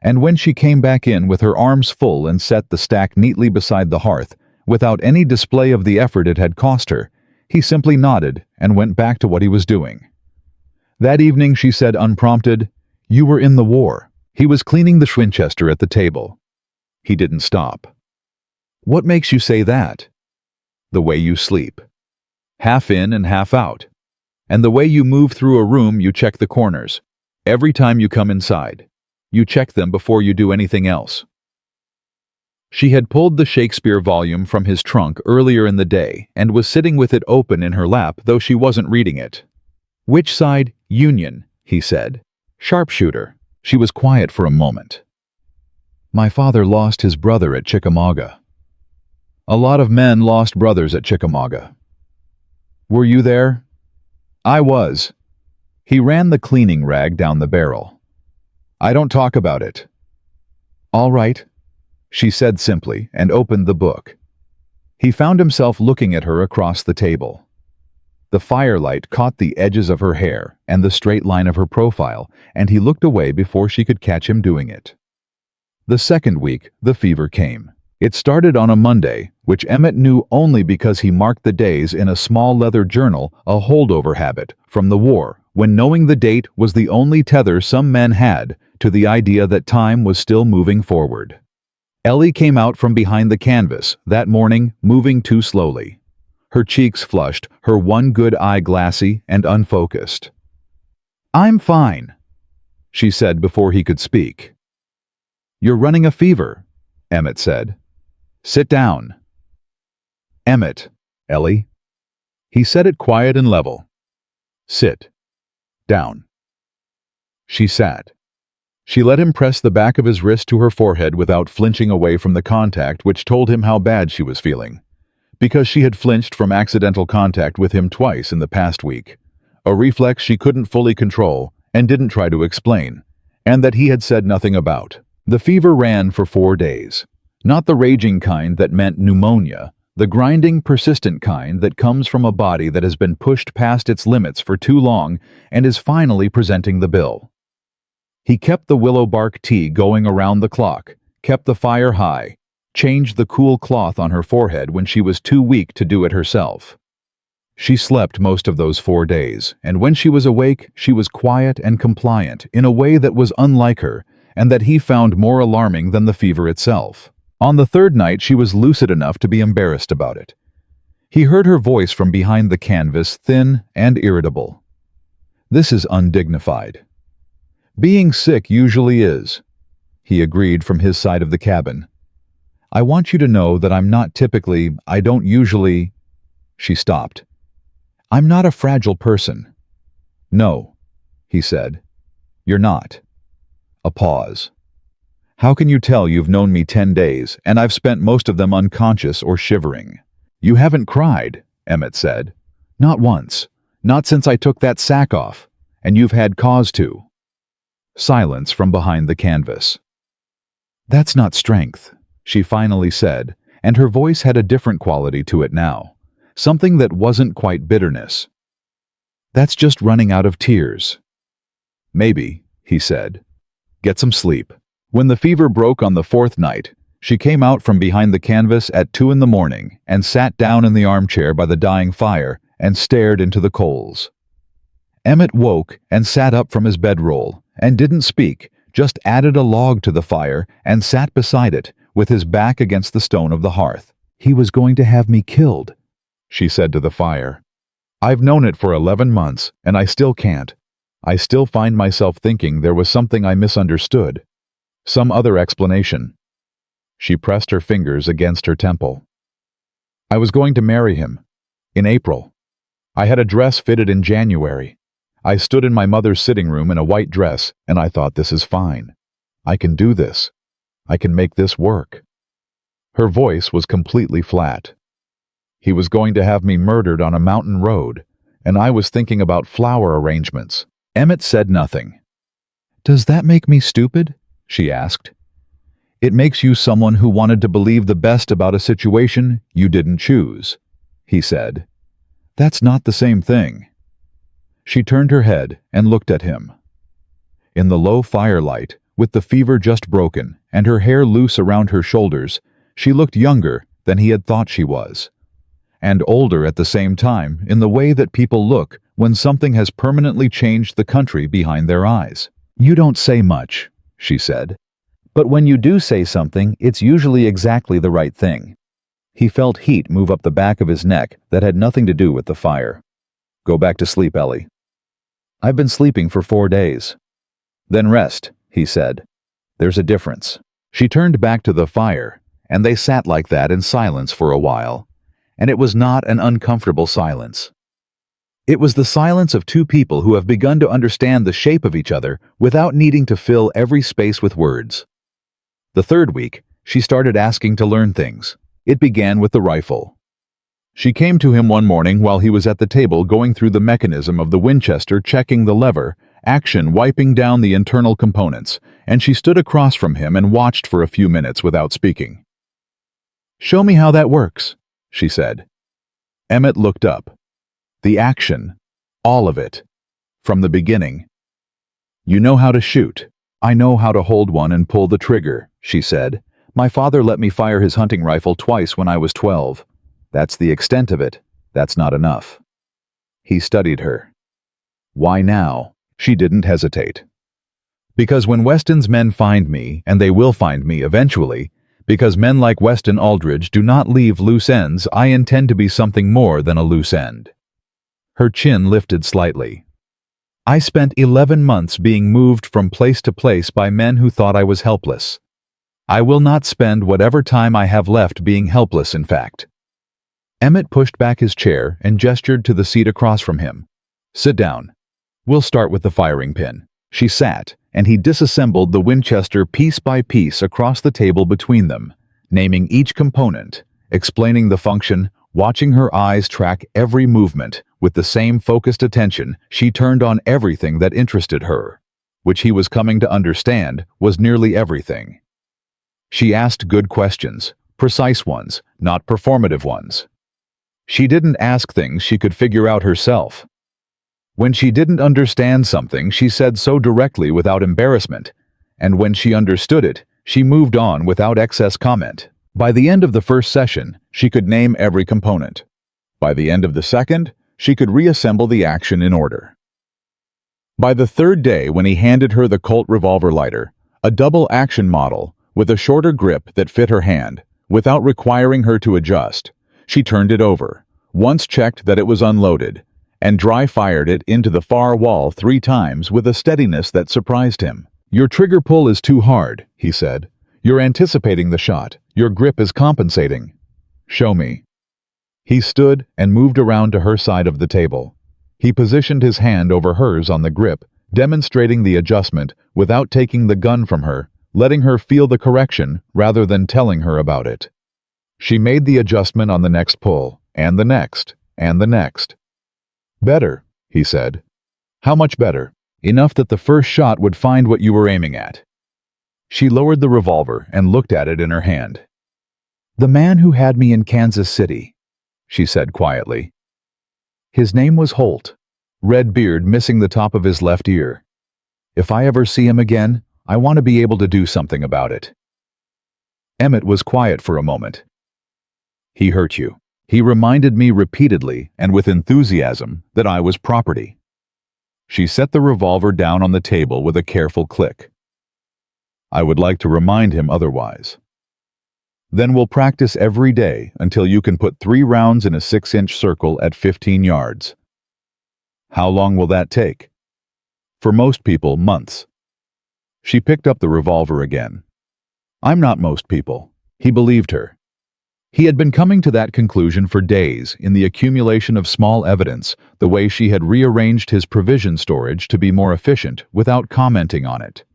And when she came back in with her arms full and set the stack neatly beside the hearth, without any display of the effort it had cost her, he simply nodded and went back to what he was doing. That evening she said unprompted, "You were in the war." He was cleaning the Winchester at the table. He didn't stop. "What makes you say that?" "The way you sleep. Half in and half out. And the way you move through a room, you check the corners. Every time you come inside. You check them before you do anything else." She had pulled the Shakespeare volume from his trunk earlier in the day and was sitting with it open in her lap, though she wasn't reading it. "Which side?" "Union," he said. "Sharpshooter." She was quiet for a moment. "My father lost his brother at Chickamauga." "A lot of men lost brothers at Chickamauga." "Were you there?" "I was." He ran the cleaning rag down the barrel. "I don't talk about it." "All right," she said simply and opened the book. He found himself looking at her across the table. The firelight caught the edges of her hair and the straight line of her profile, and he looked away before she could catch him doing it. The second week, the fever came. It started on a Monday, which Emmett knew only because he marked the days in a small leather journal, a holdover habit from the war, when knowing the date was the only tether some men had to the idea that time was still moving forward. Ellie came out from behind the canvas that morning, moving too slowly. Her cheeks flushed, her one good eye glassy and unfocused. "I'm fine," she said before he could speak. "You're running a fever," Emmett said. "Sit down." "Emmett, Ellie." He said it quiet and level. "Sit. Down." She sat. She let him press the back of his wrist to her forehead without flinching away from the contact, which told him how bad she was feeling. Because she had flinched from accidental contact with him twice in the past week, a reflex she couldn't fully control and didn't try to explain, and that he had said nothing about. The fever ran for 4 days. Not the raging kind that meant pneumonia, the grinding, persistent kind that comes from a body that has been pushed past its limits for too long and is finally presenting the bill. He kept the willow bark tea going around the clock, kept the fire high, changed the cool cloth on her forehead when she was too weak to do it herself. She slept most of those 4 days, and when she was awake, she was quiet and compliant in a way that was unlike her, and that he found more alarming than the fever itself. On the third night, she was lucid enough to be embarrassed about it. He heard her voice from behind the canvas, thin and irritable. "This is undignified." "Being sick usually is," he agreed from his side of the cabin. "I want you to know that I don't usually—" She stopped. "I'm not a fragile person." "No," he said. "You're not." A pause. "How can you tell you've known me 10 days, and I've spent most of them unconscious or shivering?" "You haven't cried," Emmett said. "Not once. Not since I took that sack off, and you've had cause to." Silence from behind the canvas. "That's not strength," she finally said, and her voice had a different quality to it now, something that wasn't quite bitterness. "That's just running out of tears." "Maybe," he said. "Get some sleep." When the fever broke on the 4th night, she came out from behind the canvas at 2 in the morning and sat down in the armchair by the dying fire and stared into the coals. Emmett woke and sat up from his bedroll and didn't speak, just added a log to the fire and sat beside it, with his back against the stone of the hearth. "He was going to have me killed," she said to the fire. "I've known it for 11 months, and I still can't. I still find myself thinking there was something I misunderstood. Some other explanation." She pressed her fingers against her temple. "I was going to marry him. In April. I had a dress fitted in January. I stood in my mother's sitting room in a white dress, and I thought, this is fine. I can do this. I can make this work." Her voice was completely flat. "He was going to have me murdered on a mountain road, and I was thinking about flower arrangements. Emmett said nothing. "Does that make me stupid?" she asked. "It makes you someone who wanted to believe the best about a situation you didn't choose," he said. "That's not the same thing." She turned her head and looked at him. In the low firelight, with the fever just broken and her hair loose around her shoulders, she looked younger than he had thought she was, and older at the same time in the way that people look when something has permanently changed the country behind their eyes. "You don't say much," she said. "But when you do say something, it's usually exactly the right thing." He felt heat move up the back of his neck that had nothing to do with the fire. "Go back to sleep, Ellie." "I've been sleeping for 4 days." "Then rest," he said. "There's a difference." She turned back to the fire, and they sat like that in silence for a while, and it was not an uncomfortable silence. It was the silence of two people who have begun to understand the shape of each other without needing to fill every space with words. The third week, she started asking to learn things. It began with the rifle. She came to him one morning while he was at the table going through the mechanism of the Winchester, checking the lever, action wiping down the internal components, and she stood across from him and watched for a few minutes without speaking. "Show me how that works," she said. Emmett looked up. "The action. All of it. From the beginning." "You know how to shoot." "I know how to hold one and pull the trigger," she said. "My father let me fire his hunting rifle twice when I was 12. That's the extent of it. That's not enough." He studied her. "Why now?" She didn't hesitate. "Because when Weston's men find me, and they will find me eventually, because men like Weston Aldridge do not leave loose ends, I intend to be something more than a loose end." Her chin lifted slightly. "I spent 11 months being moved from place to place by men who thought I was helpless. I will not spend whatever time I have left being helpless, in fact." Emmett pushed back his chair and gestured to the seat across from him. "Sit down. We'll start with the firing pin." She sat, and he disassembled the Winchester piece by piece across the table between them, naming each component, explaining the function, watching her eyes track every movement. With the same focused attention, she turned on everything that interested her, which he was coming to understand was nearly everything. She asked good questions, precise ones, not performative ones. She didn't ask things she could figure out herself. When she didn't understand something, she said so directly without embarrassment, and when she understood it, she moved on without excess comment. By the end of the first session, she could name every component. By the end of the second, she could reassemble the action in order. By the third day, when he handed her the Colt revolver lighter, a double action model with a shorter grip that fit her hand, without requiring her to adjust, she turned it over, once checked that it was unloaded, and dry-fired it into the far wall 3 times with a steadiness that surprised him. "Your trigger pull is too hard," he said. "You're anticipating the shot. Your grip is compensating." "Show me." He stood and moved around to her side of the table. He positioned his hand over hers on the grip, demonstrating the adjustment without taking the gun from her, letting her feel the correction rather than telling her about it. She made the adjustment on the next pull, and the next, and the next. "Better," he said. "How much better?" "Enough that the first shot would find what you were aiming at." She lowered the revolver and looked at it in her hand. "The man who had me in Kansas City," she said quietly. "His name was Holt, red beard missing the top of his left ear. If I ever see him again, I want to be able to do something about it." Emmett was quiet for a moment. "He hurt you. He reminded me repeatedly and with enthusiasm that I was property." She set the revolver down on the table with a careful click. "I would like to remind him otherwise." "Then we'll practice every day until you can put 3 rounds in a 6-inch circle at 15 yards. How long will that take?" "For most people, months." She picked up the revolver again. "I'm not most people." He believed her. He had been coming to that conclusion for days in the accumulation of small evidence, the way she had rearranged his provision storage to be more efficient without commenting on it,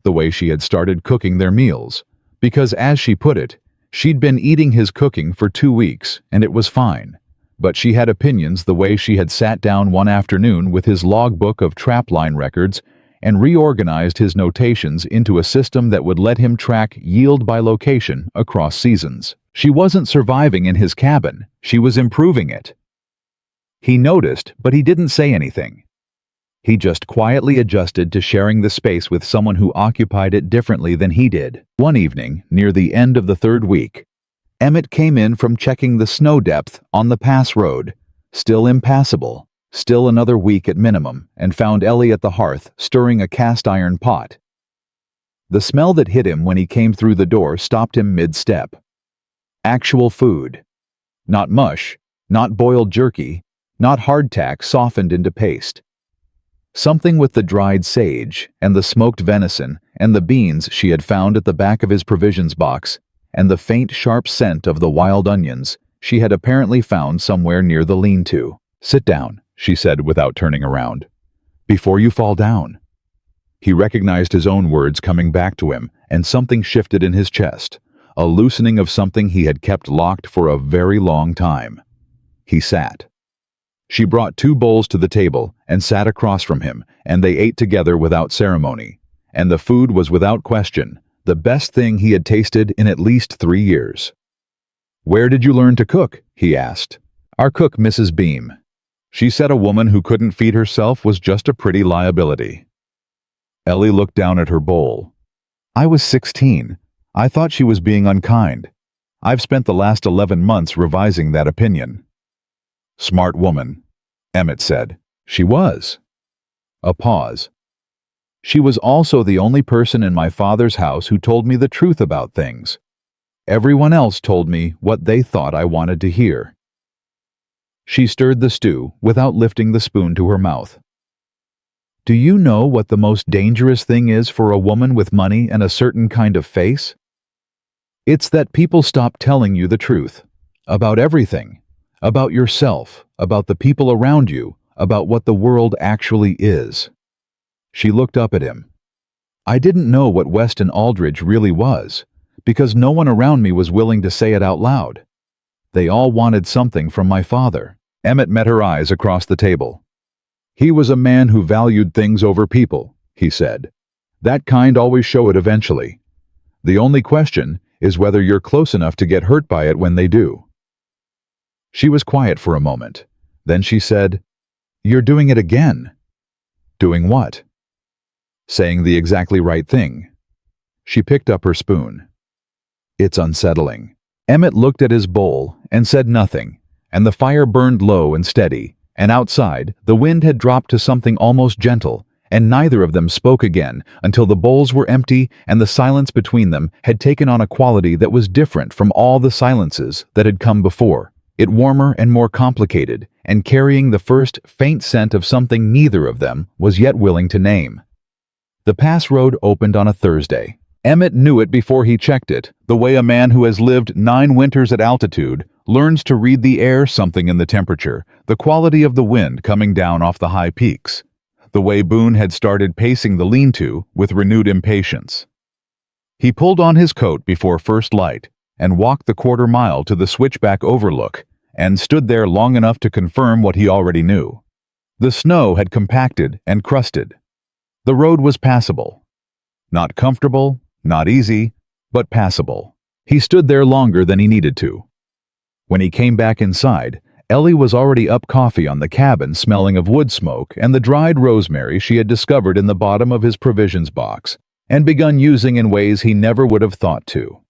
the way she had started cooking their meals, because, as she put it, she'd been eating his cooking for 2 weeks and it was fine, but she had opinions the way she had sat down one afternoon with his logbook of trapline records and reorganized his notations into a system that would let him track yield by location across seasons. She wasn't surviving in his cabin, she was improving it. He noticed, but he didn't say anything. He just quietly adjusted to sharing the space with someone who occupied it differently than he did. One evening, near the end of the third week, Emmett came in from checking the snow depth on the pass road, still impassable, still another week at minimum, and found Ellie at the hearth stirring a cast-iron pot. The smell that hit him when he came through the door stopped him mid-step. Actual food. Not mush, not boiled jerky, not hardtack softened into paste. Something with the dried sage, and the smoked venison, and the beans she had found at the back of his provisions box, and the faint sharp scent of the wild onions she had apparently found somewhere near the lean-to. "Sit down," she said without turning around. "Before you fall down." He recognized his own words coming back to him, and something shifted in his chest, a loosening of something he had kept locked for a very long time. He sat. She brought 2 bowls to the table and sat across from him, and they ate together without ceremony. And the food was without question the best thing he had tasted in at least 3 years. "Where did you learn to cook?" he asked. "Our cook, Mrs. Beam. She said a woman who couldn't feed herself was just a pretty liability." Ellie looked down at her bowl. "I was 16. I thought she was being unkind. I've spent the last 11 months revising that opinion." "Smart woman," Emmett said. "She was." A pause. "She was also the only person in my father's house who told me the truth about things. Everyone else told me what they thought I wanted to hear." She stirred the stew without lifting the spoon to her mouth. "Do you know what the most dangerous thing is for a woman with money and a certain kind of face? It's that people stop telling you the truth. About everything. About yourself, about the people around you, about what the world actually is." She looked up at him. "I didn't know what Weston Aldridge really was, because no one around me was willing to say it out loud. They all wanted something from my father." Emmett met her eyes across the table. "He was a man who valued things over people," he said. "That kind always show it eventually. The only question is whether you're close enough to get hurt by it when they do." She was quiet for a moment. Then she said, "You're doing it again." "Doing what?" "Saying the exactly right thing." She picked up her spoon. "It's unsettling." Emmett looked at his bowl and said nothing, and the fire burned low and steady, and outside, the wind had dropped to something almost gentle, and neither of them spoke again until the bowls were empty and the silence between them had taken on a quality that was different from all the silences that had come before. It warmer and more complicated, and carrying the first faint scent of something neither of them was yet willing to name. The pass road opened on a Thursday. Emmett knew it before he checked it, the way a man who has lived 9 winters at altitude learns to read the air, something in the temperature, the quality of the wind coming down off the high peaks, the way Boone had started pacing the lean-to with renewed impatience. He pulled on his coat before first light and walked the quarter-mile to the switchback overlook, and stood there long enough to confirm what he already knew. The snow had compacted and crusted. The road was passable. Not comfortable, not easy, but passable. He stood there longer than he needed to. When he came back inside, Ellie was already up coffee on the cabin, smelling of wood smoke and the dried rosemary she had discovered in the bottom of his provisions box, and begun using in ways he never would have thought to.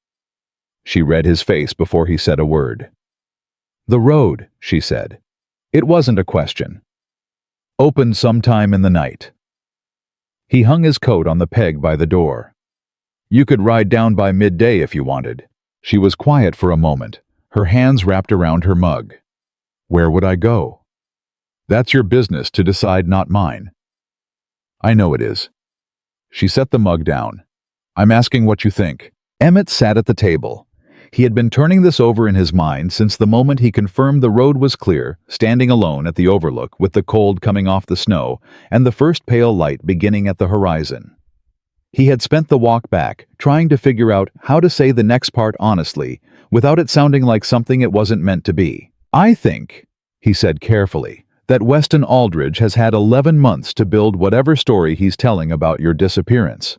She read his face before he said a word. "The road," she said. It wasn't a question. "Opened sometime in the night." He hung his coat on the peg by the door. "You could ride down by midday if you wanted." She was quiet for a moment, her hands wrapped around her mug. "Where would I go?" "That's your business to decide, not mine." "I know it is." She set the mug down. "I'm asking what you think." Emmett sat at the table. He had been turning this over in his mind since the moment he confirmed the road was clear, standing alone at the overlook with the cold coming off the snow and the first pale light beginning at the horizon. He had spent the walk back trying to figure out how to say the next part honestly, without it sounding like something it wasn't meant to be. "I think," He said carefully, "that Weston Aldridge has had 11 months to build whatever story he's telling about your disappearance.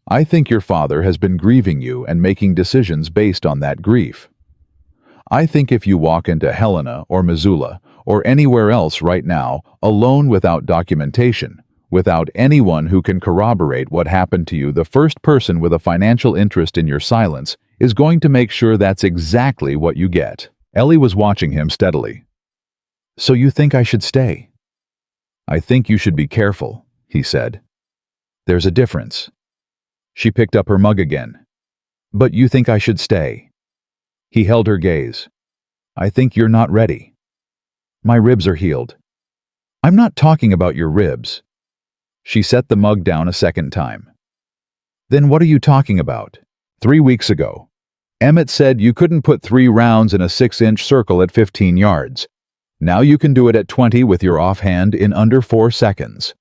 I think your father has been grieving you and making decisions based on that grief. I think if you walk into Helena or Missoula or anywhere else right now, alone without documentation, without anyone who can corroborate what happened to you, the first person with a financial interest in your silence is going to make sure that's exactly what you get." Ellie was watching him steadily. "So you think I should stay?" "I think you should be careful," he said. "There's a difference." She picked up her mug again. "But you think I should stay?" He held her gaze. "I think you're not ready. My ribs are healed." "I'm not talking about your ribs." She set the mug down a second time. "Then what are you talking about?" 3 weeks ago, Emmett said you couldn't put 3 rounds in a 6-inch circle at 15 yards. Now you can do it at 20 with your offhand in under 4 seconds.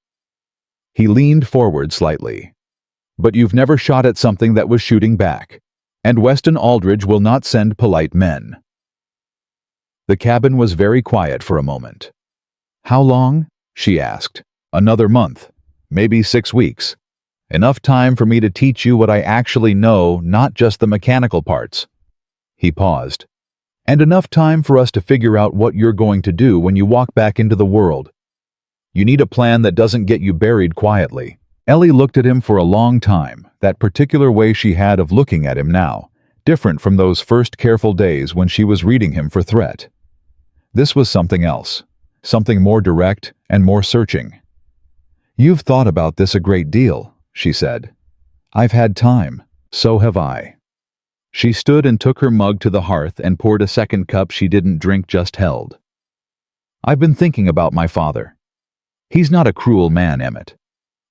He leaned forward slightly. "But you've never shot at something that was shooting back, and Weston Aldridge will not send polite men." The cabin was very quiet for a moment. "How long?" she asked. "Another month, maybe 6 weeks. Enough time for me to teach you what I actually know, not just the mechanical parts." He paused. "And enough time for us to figure out what you're going to do when you walk back into the world. You need a plan that doesn't get you buried quietly." Ellie looked at him for a long time, that particular way she had of looking at him now, different from those first careful days when she was reading him for threat. This was something else, something more direct and more searching. "You've thought about this a great deal," she said. "I've had time. So have I." She stood and took her mug to the hearth and poured a second cup she didn't drink, just held. "I've been thinking about my father. He's not a cruel man, Emmett.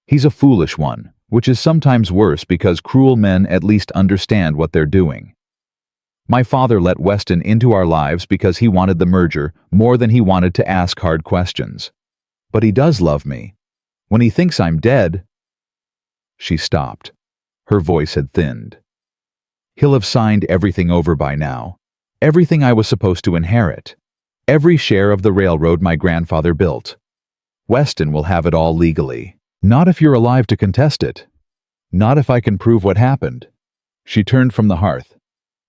He's a foolish one, which is sometimes worse because cruel men at least understand what they're doing. My father let Weston into our lives because he wanted the merger more than he wanted to ask hard questions. But he does love me. When he thinks I'm dead—" She stopped. Her voice had thinned. "He'll have signed everything over by now. Everything I was supposed to inherit. Every share of the railroad my grandfather built. Weston will have it all legally. Not if you're alive to contest it. Not if I can prove what happened." She turned from the hearth.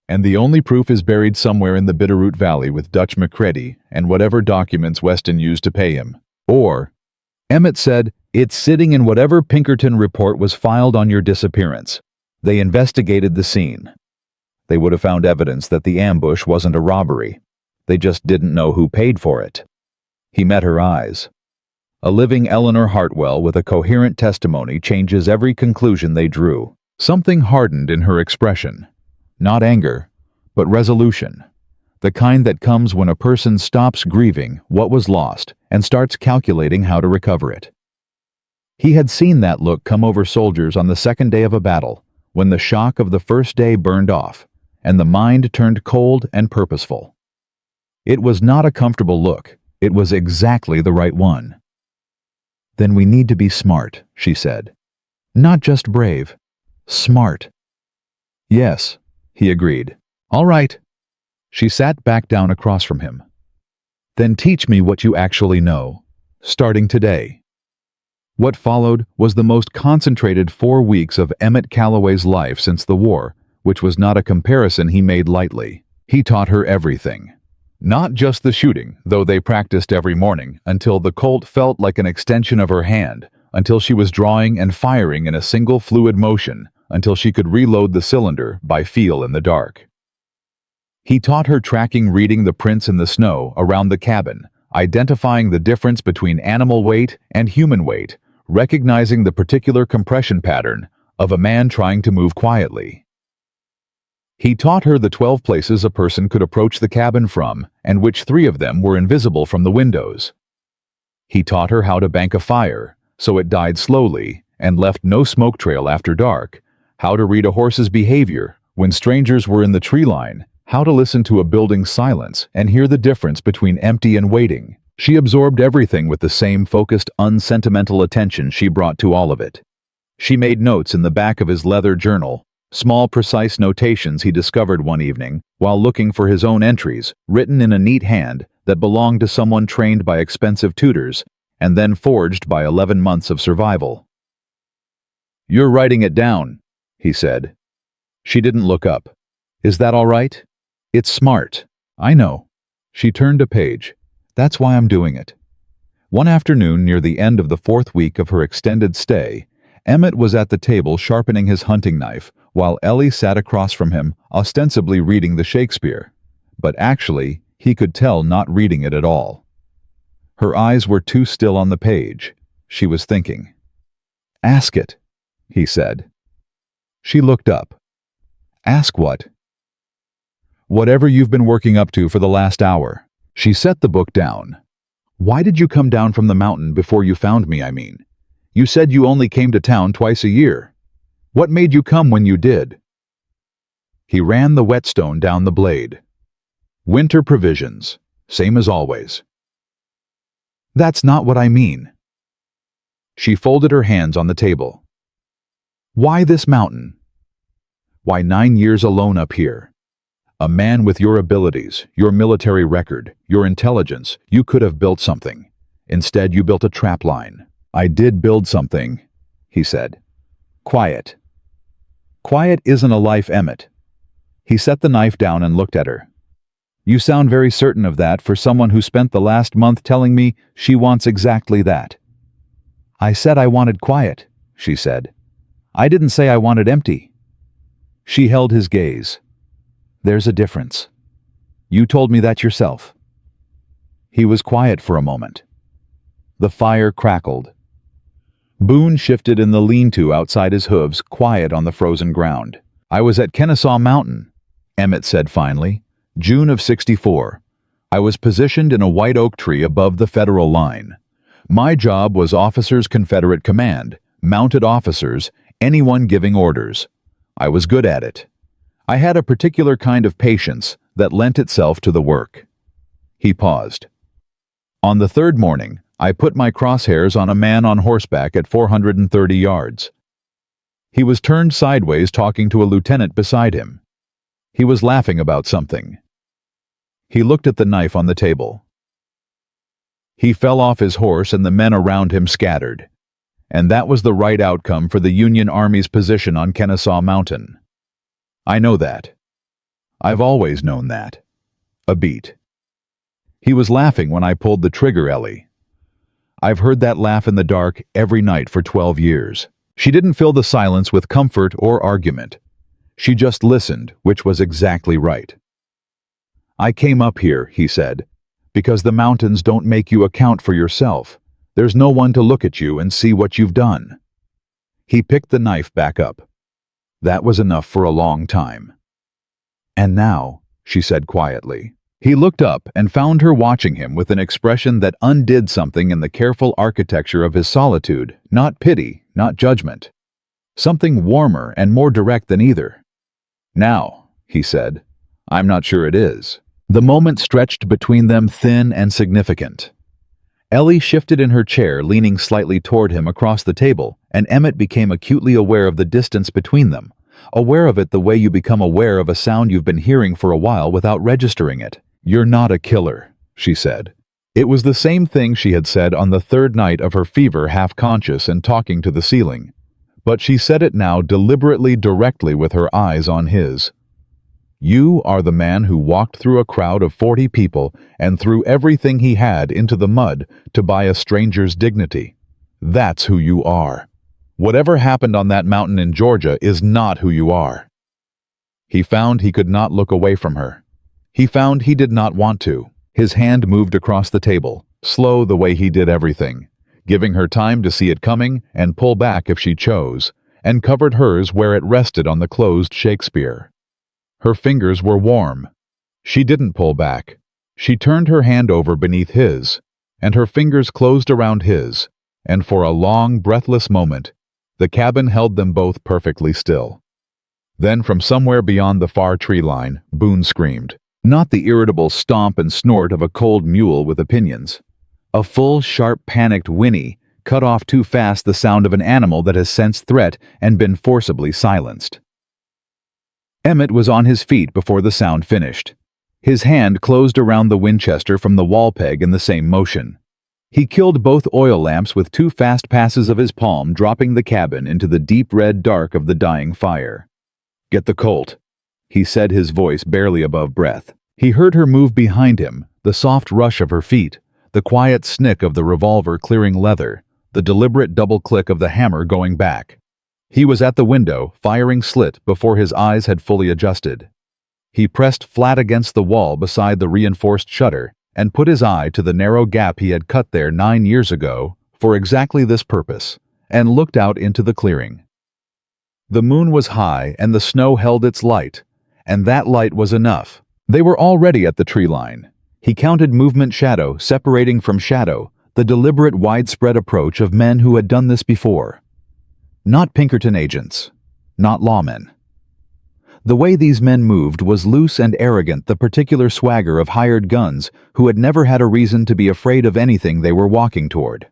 "And the only proof is buried somewhere in the Bitterroot Valley with Dutch McCready and whatever documents Weston used to pay him. Or," Emmett said, "it's sitting in whatever Pinkerton report was filed on your disappearance. They investigated the scene. They would have found evidence that the ambush wasn't a robbery. They just didn't know who paid for it." He met her eyes. A living Eleanor Hartwell with a coherent testimony changes every conclusion they drew. Something hardened in her expression. Not anger, but resolution. The kind that comes when a person stops grieving what was lost and starts calculating how to recover it. He had seen that look come over soldiers on the second day of a battle, when the shock of the first day burned off, and the mind turned cold and purposeful. It was not a comfortable look. It was exactly the right one. "Then we need to be smart," she said. "Not just brave. Smart." "Yes," he agreed. "All right." She sat back down across from him. "Then teach me what you actually know, starting today." What followed was the most concentrated 4 weeks of Emmett Calloway's life since the war, which was not a comparison he made lightly. He taught her everything. Not just the shooting, though they practiced every morning, until the Colt felt like an extension of her hand, until she was drawing and firing in a single fluid motion, until she could reload the cylinder by feel in the dark. He taught her tracking, reading the prints in the snow around the cabin, identifying the difference between animal weight and human weight, recognizing the particular compression pattern of a man trying to move quietly. He taught her the 12 places a person could approach the cabin from, and which 3 of them were invisible from the windows. He taught her how to bank a fire, so it died slowly and left no smoke trail after dark, how to read a horse's behavior when strangers were in the tree line, how to listen to a building's silence and hear the difference between empty and waiting. She absorbed everything with the same focused, unsentimental attention she brought to all of it. She made notes in the back of his leather journal, small precise notations he discovered one evening while looking for his own entries, written in a neat hand that belonged to someone trained by expensive tutors and then forged by 11 months of survival. "You're writing it down," he said. She didn't look up. "Is that all right? It's smart." "I know." She turned a page. "That's why I'm doing it." One afternoon near the end of the 4th week of her extended stay, Emmett was at the table sharpening his hunting knife while Ellie sat across from him, ostensibly reading the Shakespeare. But actually, he could tell not reading it at all. Her eyes were too still on the page. She was thinking. "Ask it," he said. She looked up. "Ask what?" "Whatever you've been working up to for the last hour." She set the book down. "Why did you come down from the mountain before you found me, I mean? You said you only came to town twice a year. What made you come when you did?" He ran the whetstone down the blade. "Winter provisions, same as always." "That's not what I mean." She folded her hands on the table. "Why this mountain? Why 9 years alone up here? A man with your abilities, your military record, your intelligence, you could have built something. Instead, you built a trap line." "I did build something," he said. "Quiet." "Quiet isn't a life, Emmett." He set the knife down and looked at her. "You sound very certain of that for someone who spent the last month telling me she wants exactly that." "I said I wanted quiet," she said. "I didn't say I wanted empty." She held his gaze. "There's a difference. You told me that yourself." He was quiet for a moment. The fire crackled. Boone shifted in the lean-to outside his hooves, quiet on the frozen ground. "I was at Kennesaw Mountain," Emmett said finally. "June of '64. I was positioned in a white oak tree above the federal line. My job was officers' Confederate command, mounted officers, anyone giving orders. I was good at it. I had a particular kind of patience that lent itself to the work." He paused. "On the 3rd morning, I put my crosshairs on a man on horseback at 430 yards. He was turned sideways talking to a lieutenant beside him. He was laughing about something. He looked at the knife on the table. He fell off his horse and the men around him scattered. And that was the right outcome for the Union Army's position on Kennesaw Mountain. I know that. I've always known that. A beat. He was laughing when I pulled the trigger, Ellie. I've heard that laugh in the dark every night for 12 years. She didn't fill the silence with comfort or argument. She just listened, which was exactly right. "I came up here," he said, "because the mountains don't make you account for yourself. There's no one to look at you and see what you've done." He picked the knife back up. That was enough for a long time. "And now," she said quietly. He looked up and found her watching him with an expression that undid something in the careful architecture of his solitude, not pity, not judgment. Something warmer and more direct than either. "Now," he said, "I'm not sure it is." The moment stretched between them thin and significant. Ellie shifted in her chair, leaning slightly toward him across the table, and Emmett became acutely aware of the distance between them, aware of it the way you become aware of a sound you've been hearing for a while without registering it. "You're not a killer," she said. It was the same thing she had said on the 3rd night of her fever, half-conscious and talking to the ceiling. But she said it now deliberately, directly, with her eyes on his. "You are the man who walked through a crowd of 40 people and threw everything he had into the mud to buy a stranger's dignity. That's who you are. Whatever happened on that mountain in Georgia is not who you are." He found he could not look away from her. He found he did not want to. His hand moved across the table, slow the way he did everything, giving her time to see it coming and pull back if she chose, and covered hers where it rested on the closed Shakespeare. Her fingers were warm. She didn't pull back. She turned her hand over beneath his, and her fingers closed around his, and for a long, breathless moment, the cabin held them both perfectly still. Then from somewhere beyond the far tree line, Boone screamed. Not the irritable stomp and snort of a cold mule with opinions. A full, sharp, panicked whinny cut off too fast the sound of an animal that has sensed threat and been forcibly silenced. Emmett was on his feet before the sound finished. His hand closed around the Winchester from the wall peg in the same motion. He killed both oil lamps with 2 fast passes of his palm, dropping the cabin into the deep red dark of the dying fire. "Get the Colt," he said, his voice barely above breath. He heard her move behind him, the soft rush of her feet, the quiet snick of the revolver clearing leather, the deliberate double click of the hammer going back. He was at the window, firing slit, before his eyes had fully adjusted. He pressed flat against the wall beside the reinforced shutter and put his eye to the narrow gap he had cut there 9 years ago for exactly this purpose, and looked out into the clearing. The moon was high and the snow held its light, and that light was enough. They were already at the tree line. He counted movement, shadow separating from shadow, the deliberate widespread approach of men who had done this before. Not Pinkerton agents, not lawmen. The way these men moved was loose and arrogant, the particular swagger of hired guns who had never had a reason to be afraid of anything they were walking toward.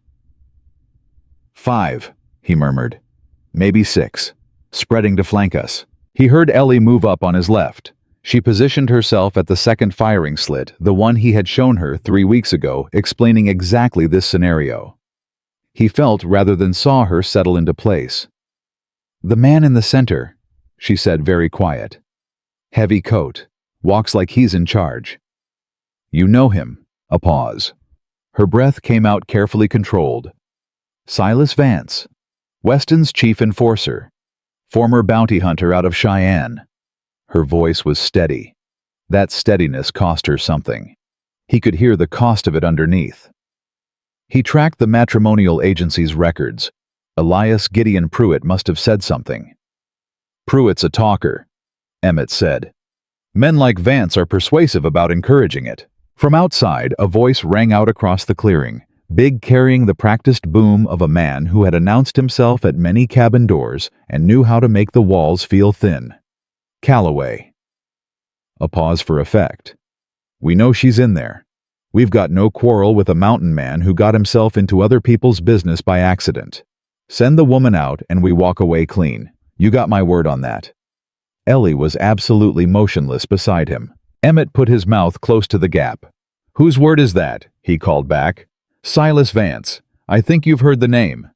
5, he murmured. Maybe 6. Spreading to flank us. He heard Ellie move up on his left. She positioned herself at the second firing slit, the one he had shown her 3 weeks ago, explaining exactly this scenario. He felt rather than saw her settle into place. "The man in the center," she said, very quiet. "Heavy coat. Walks like he's in charge." "You know him." A pause. Her breath came out carefully controlled. "Silas Vance, Weston's chief enforcer. Former bounty hunter out of Cheyenne." Her voice was steady. That steadiness cost her something. He could hear the cost of it underneath. He tracked the matrimonial agency's records. Elias Gideon Pruitt must have said something. "Pruitt's a talker," Emmett said. "Men like Vance are persuasive about encouraging it." From outside, a voice rang out across the clearing, big, carrying the practiced boom of a man who had announced himself at many cabin doors and knew how to make the walls feel thin. "Calloway." A pause for effect. "We know she's in there. We've got no quarrel with a mountain man who got himself into other people's business by accident. Send the woman out and we walk away clean. You got my word on that." Ellie was absolutely motionless beside him. Emmett put his mouth close to the gap. "Whose word is that?" he called back. "Silas Vance. I think you've heard the name."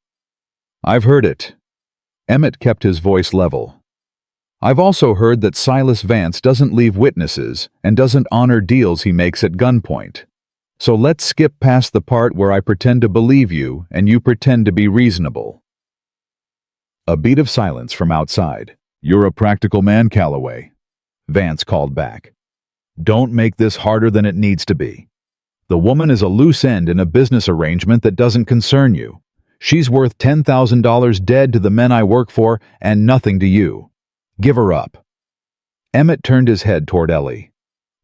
"I've heard it." Emmett kept his voice level. "I've also heard that Silas Vance doesn't leave witnesses and doesn't honor deals he makes at gunpoint. So let's skip past the part where I pretend to believe you and you pretend to be reasonable." A beat of silence from outside. "You're a practical man, Calloway," Vance called back. "Don't make this harder than it needs to be. The woman is a loose end in a business arrangement that doesn't concern you. She's worth $10,000 dead to the men I work for and nothing to you. Give her up." Emmett turned his head toward Ellie.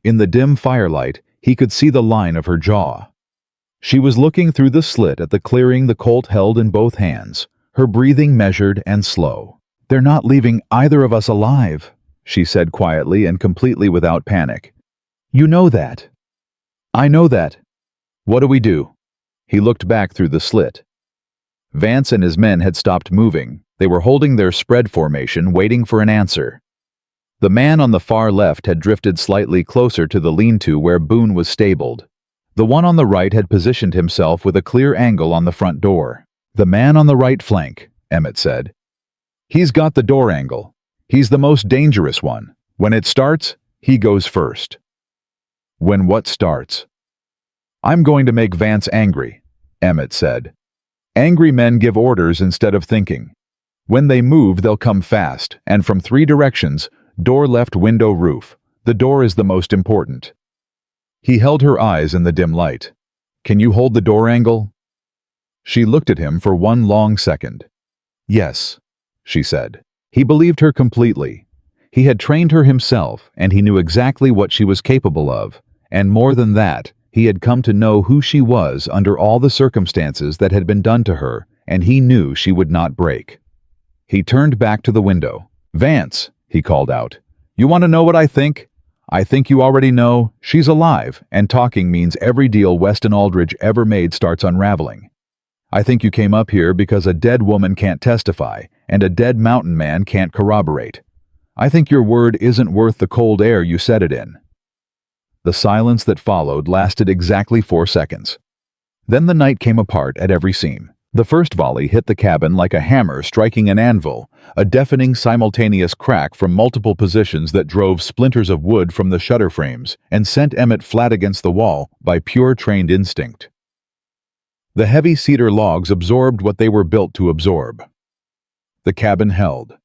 In the dim firelight, he could see the line of her jaw. She was looking through the slit at the clearing the Colt held in both hands, her breathing measured and slow. "They're not leaving either of us alive," she said quietly and completely without panic. "You know that." "I know that. What do we do?" He looked back through the slit. Vance and his men had stopped moving. They were holding their spread formation, waiting for an answer. The man on the far left had drifted slightly closer to the lean-to where Boone was stabled. The one on the right had positioned himself with a clear angle on the front door. "The man on the right flank," Emmett said. "He's got the door angle. He's the most dangerous one. When it starts, he goes first." "When what starts?" "I'm going to make Vance angry," Emmett said. "Angry men give orders instead of thinking. When they move, they'll come fast, and from 3 directions, door left, window, roof. The door is the most important." He held her eyes in the dim light. "Can you hold the door angle?" She looked at him for one long second. "Yes," she said. He believed her completely. He had trained her himself, and he knew exactly what she was capable of, and more than that, he had come to know who she was under all the circumstances that had been done to her, and he knew she would not break. He turned back to the window. "Vance," he called out, "you want to know what I think? I think you already know. She's alive, and talking means every deal Weston Aldridge ever made starts unraveling. I think you came up here because a dead woman can't testify, and a dead mountain man can't corroborate. I think your word isn't worth the cold air you set it in." The silence that followed lasted exactly 4 seconds. Then the night came apart at every seam. The first volley hit the cabin like a hammer striking an anvil, a deafening simultaneous crack from multiple positions that drove splinters of wood from the shutter frames and sent Emmett flat against the wall by pure trained instinct. The heavy cedar logs absorbed what they were built to absorb. The cabin held.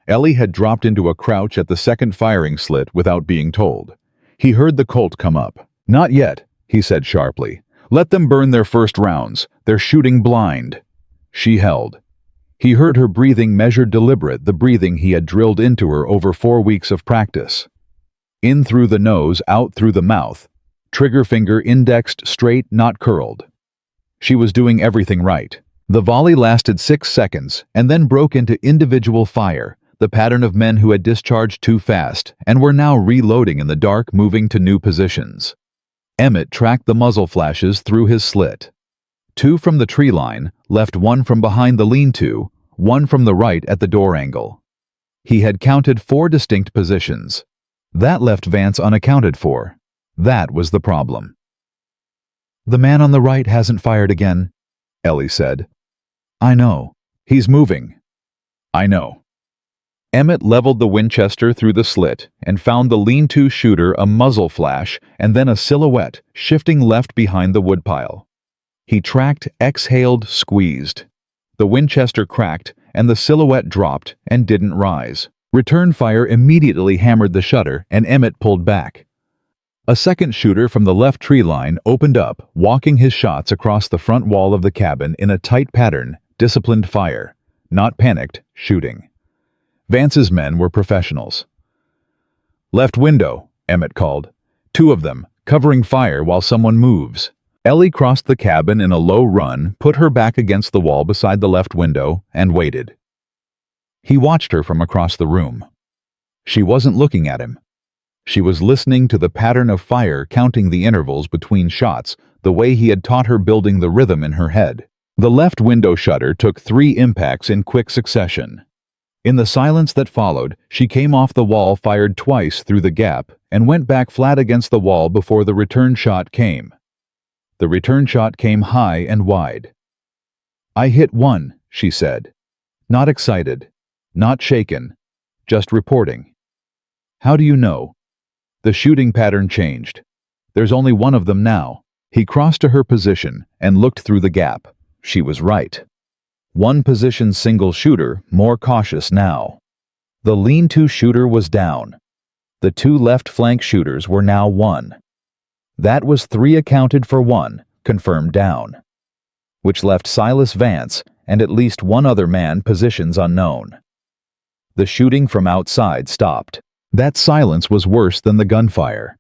Ellie had dropped into a crouch at the second firing slit without being told. He heard the Colt come up. "Not yet," he said sharply. "Let them burn their first rounds. They're shooting blind." She held. He heard her breathing measured, deliberate, the breathing he had drilled into her over 4 weeks of practice. In through the nose, out through the mouth. Trigger finger indexed, straight, not curled. She was doing everything right. The volley lasted 6 seconds and then broke into individual fire, the pattern of men who had discharged too fast and were now reloading in the dark, moving to new positions. Emmett tracked the muzzle flashes through his slit. 2 from the tree line, left 1 from behind the lean-to, 1 from the right at the door angle. He had counted 4 distinct positions. That left Vance unaccounted for. That was the problem. "The man on the right hasn't fired again," Ellie said. "I know. He's moving." "I know." Emmett leveled the Winchester through the slit and found the lean-to shooter a muzzle flash and then a silhouette shifting left behind the woodpile. He tracked, exhaled, squeezed. The Winchester cracked and the silhouette dropped and didn't rise. Return fire immediately hammered the shutter and Emmett pulled back. A second shooter from the left tree line opened up, walking his shots across the front wall of the cabin in a tight pattern, disciplined fire. Not panicked, shooting. Vance's men were professionals. "Left window," Emmett called. 2 of them, covering fire while someone moves. Ellie crossed the cabin in a low run, put her back against the wall beside the left window, and waited. He watched her from across the room. She wasn't looking at him. She was listening to the pattern of fire, counting the intervals between shots, the way he had taught her, building the rhythm in her head. The left window shutter took 3 impacts in quick succession. In the silence that followed, she came off the wall, fired twice through the gap, and went back flat against the wall before the return shot came. The return shot came high and wide. "I hit 1, she said. Not excited, not shaken, just reporting." "How do you know?" "The shooting pattern changed. There's only 1 of them now." He crossed to her position and looked through the gap. She was right. 1 position, single shooter, more cautious now. The lean-to shooter was down. The 2 left flank shooters were now 1. That was 3 accounted for 1, confirmed down. Which left Silas Vance and at least 1 other man, positions unknown. The shooting from outside stopped. That silence was worse than the gunfire.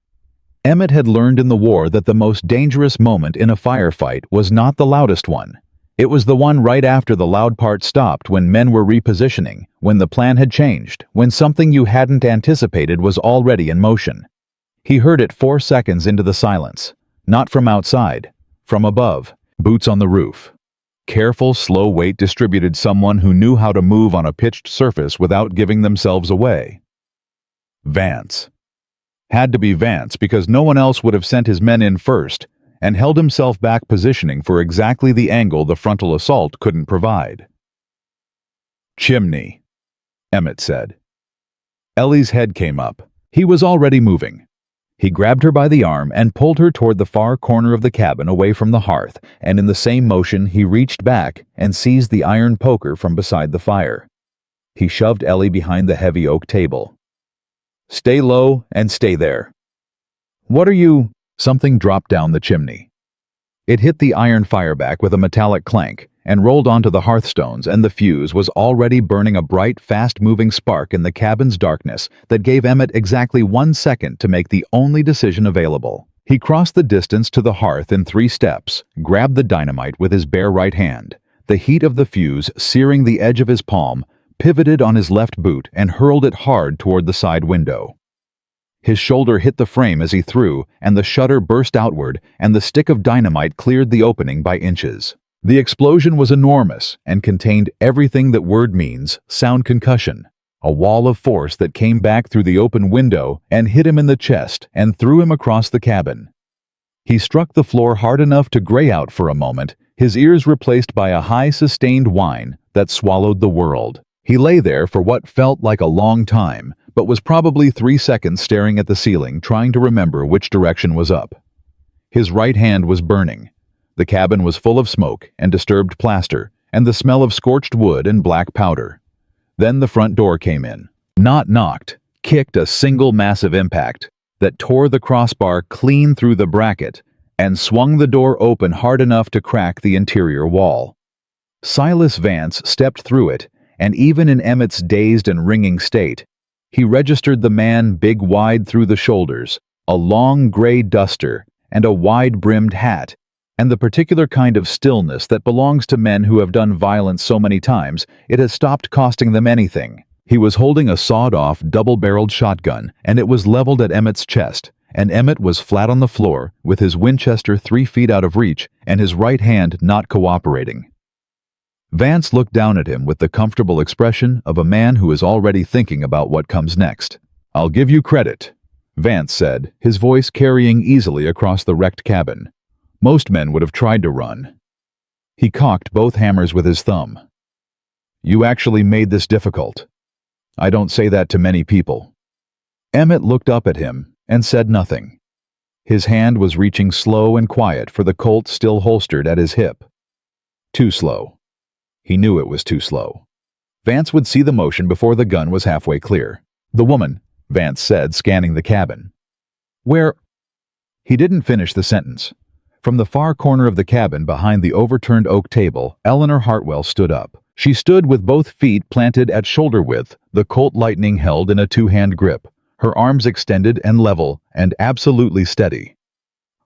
Emmett had learned in the war that the most dangerous moment in a firefight was not the loudest one. It was the one right after the loud part stopped, when men were repositioning, when the plan had changed, when something you hadn't anticipated was already in motion. He heard it 4 seconds into the silence. Not from outside, from above, boots on the roof. Careful, slow weight distributed, someone who knew how to move on a pitched surface without giving themselves away. Vance. Had to be Vance, because no one else would have sent his men in first, and held himself back, positioning for exactly the angle the frontal assault couldn't provide. "Chimney," Emmett said. Ellie's head came up. He was already moving. He grabbed her by the arm and pulled her toward the far corner of the cabin, away from the hearth, and in the same motion he reached back and seized the iron poker from beside the fire. He shoved Ellie behind the heavy oak table. "Stay low and stay there." "What are you—" Something dropped down the chimney. It hit the iron fireback with a metallic clank and rolled onto the hearthstones, and the fuse was already burning a bright, fast-moving spark in the cabin's darkness that gave Emmett exactly 1 second to make the only decision available. He crossed the distance to the hearth in 3 steps, grabbed the dynamite with his bare right hand, the heat of the fuse searing the edge of his palm, pivoted on his left boot and hurled it hard toward the side window. His shoulder hit the frame as he threw, and the shutter burst outward, and the stick of dynamite cleared the opening by inches. The explosion was enormous and contained everything that word means: sound concussion. a wall of force that came back through the open window and hit him in the chest and threw him across the cabin. He struck the floor hard enough to gray out for a moment, his ears replaced by a high sustained whine that swallowed the world. He lay there for what felt like a long time, but was probably 3 seconds staring at the ceiling, trying to remember which direction was up. His right hand was burning. The cabin was full of smoke and disturbed plaster, and the smell of scorched wood and black powder. Then the front door came in. Not knocked, kicked a single massive impact that tore the crossbar clean through the bracket and swung the door open hard enough to crack the interior wall. Silas Vance stepped through it, and even in Emmett's dazed and ringing state, he registered the man big wide through the shoulders, a long gray duster, and a wide-brimmed hat, and the particular kind of stillness that belongs to men who have done violence so many times it has stopped costing them anything. He was holding a sawed-off, double-barreled shotgun, and it was leveled at Emmett's chest, and Emmett was flat on the floor, with his Winchester 3 feet out of reach and his right hand not cooperating. Vance looked down at him with the comfortable expression of a man who is already thinking about what comes next. "I'll give you credit," Vance said, his voice carrying easily across the wrecked cabin. "Most men would have tried to run." He cocked both hammers with his thumb. "You actually made this difficult. I don't say that to many people." Emmett looked up at him and said nothing. His hand was reaching slow and quiet for the Colt still holstered at his hip. Too slow. He knew it was too slow. Vance would see the motion before the gun was halfway clear. "The woman," Vance said, scanning the cabin. "Where—" He didn't finish the sentence. From the far corner of the cabin behind the overturned oak table, Eleanor Hartwell stood up. She stood with both feet planted at shoulder width, the Colt Lightning held in a two-hand grip, her arms extended and level and absolutely steady.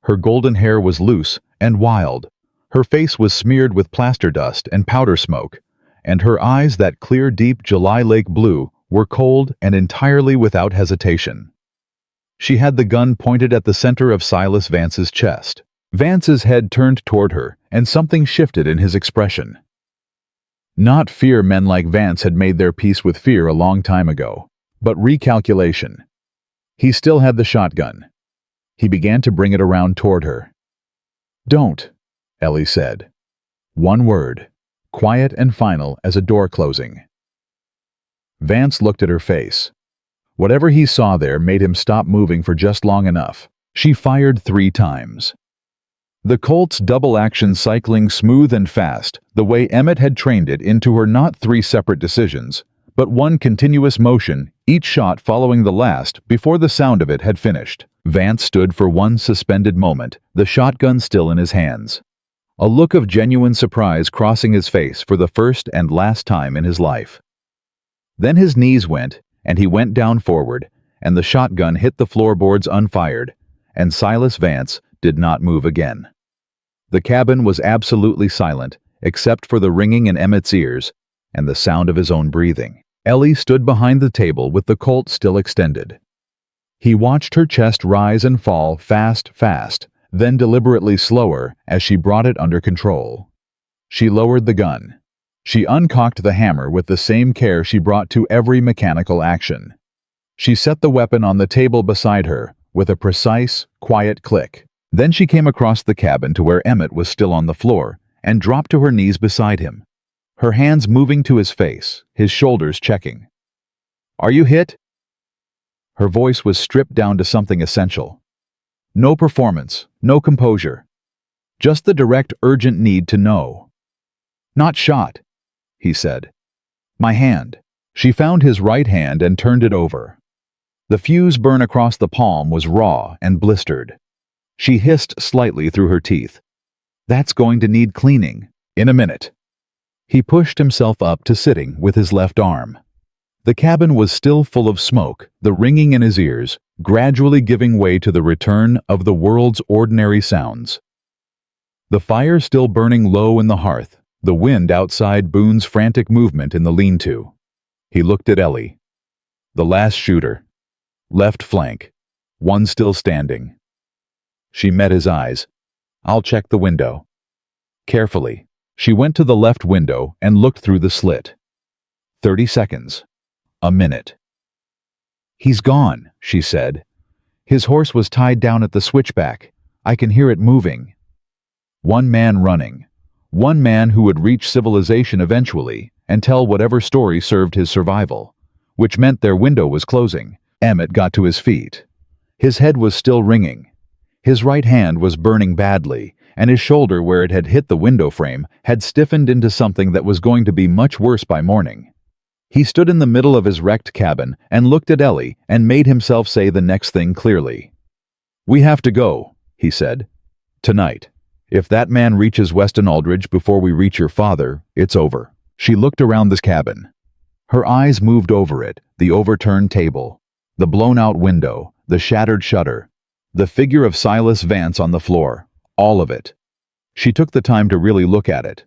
Her golden hair was loose and wild. Her face was smeared with plaster dust and powder smoke, and her eyes, that clear, deep July lake blue, were cold and entirely without hesitation. She had the gun pointed at the center of Silas Vance's chest. Vance's head turned toward her, and something shifted in his expression. Not fear. Men like Vance had made their peace with fear a long time ago, but recalculation. He still had the shotgun. He began to bring it around toward her. "Don't," Ellie said. One word, quiet and final as a door closing. Vance looked at her face. Whatever he saw there made him stop moving for just long enough. She fired 3 times. The Colt's double-action cycling smooth and fast, the way Emmett had trained it into her, not 3 separate decisions, but one continuous motion, each shot following the last before the sound of it had finished. Vance stood for one suspended moment, the shotgun still in his hands. A look of genuine surprise crossing his face for the first and last time in his life. Then his knees went, and he went down forward, and the shotgun hit the floorboards unfired, and Silas Vance did not move again. The cabin was absolutely silent, except for the ringing in Emmett's ears and the sound of his own breathing. Ellie stood behind the table with the Colt still extended. He watched her chest rise and fall fast, then deliberately slower as she brought it under control. She lowered the gun. She uncocked the hammer with the same care she brought to every mechanical action. She set the weapon on the table beside her with a precise, quiet click. Then she came across the cabin to where Emmett was still on the floor and dropped to her knees beside him, her hands moving to his face, his shoulders checking. "Are you hit?" Her voice was stripped down to something essential. No performance, no composure. Just the direct, urgent need to know. "Not shot," he said. "My hand." She found his right hand and turned it over. The fuse burn across the palm was raw and blistered. She hissed slightly through her teeth. "That's going to need cleaning. In a minute." He pushed himself up to sitting with his left arm. The cabin was still full of smoke, the ringing in his ears, gradually giving way to the return of the world's ordinary sounds. The fire still burning low in the hearth, the wind outside Boone's frantic movement in the lean-to. He looked at Ellie. The last shooter. Left flank. One still standing. She met his eyes. "I'll check the window." Carefully, she went to the left window and looked through the slit. 30 seconds. A minute. "He's gone," she said. "His horse was tied down at the switchback. I can hear it moving." One man running. One man who would reach civilization eventually and tell whatever story served his survival, which meant their window was closing. Emmett got to his feet. His head was still ringing. His right hand was burning badly, and his shoulder where it had hit the window frame had stiffened into something that was going to be much worse by morning. He stood in the middle of his wrecked cabin and looked at Ellie and made himself say the next thing clearly. "We have to go," he said. "Tonight. If that man reaches Weston Aldridge before we reach your father, it's over." She looked around this cabin. Her eyes moved over it, the overturned table, the blown-out window, the shattered shutter, the figure of Silas Vance on the floor, all of it. She took the time to really look at it.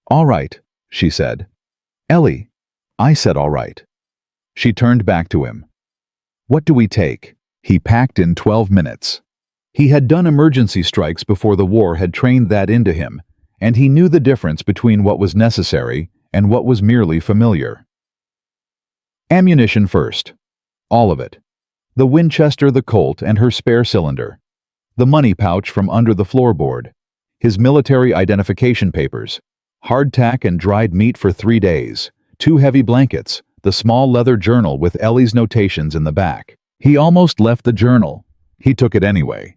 "All right," she said. "Ellie." I said all right. She turned back to him. "What do we take?" He packed in 12 minutes. He had done emergency strikes before the war had trained that into him, and he knew the difference between what was necessary and what was merely familiar. Ammunition first. All of it. The Winchester, the Colt, and her spare cylinder. The money pouch from under the floorboard. His military identification papers. Hardtack and dried meat for 3 days. 2 heavy blankets. The small leather journal with Ellie's notations in the back. He almost left the journal. He took it anyway.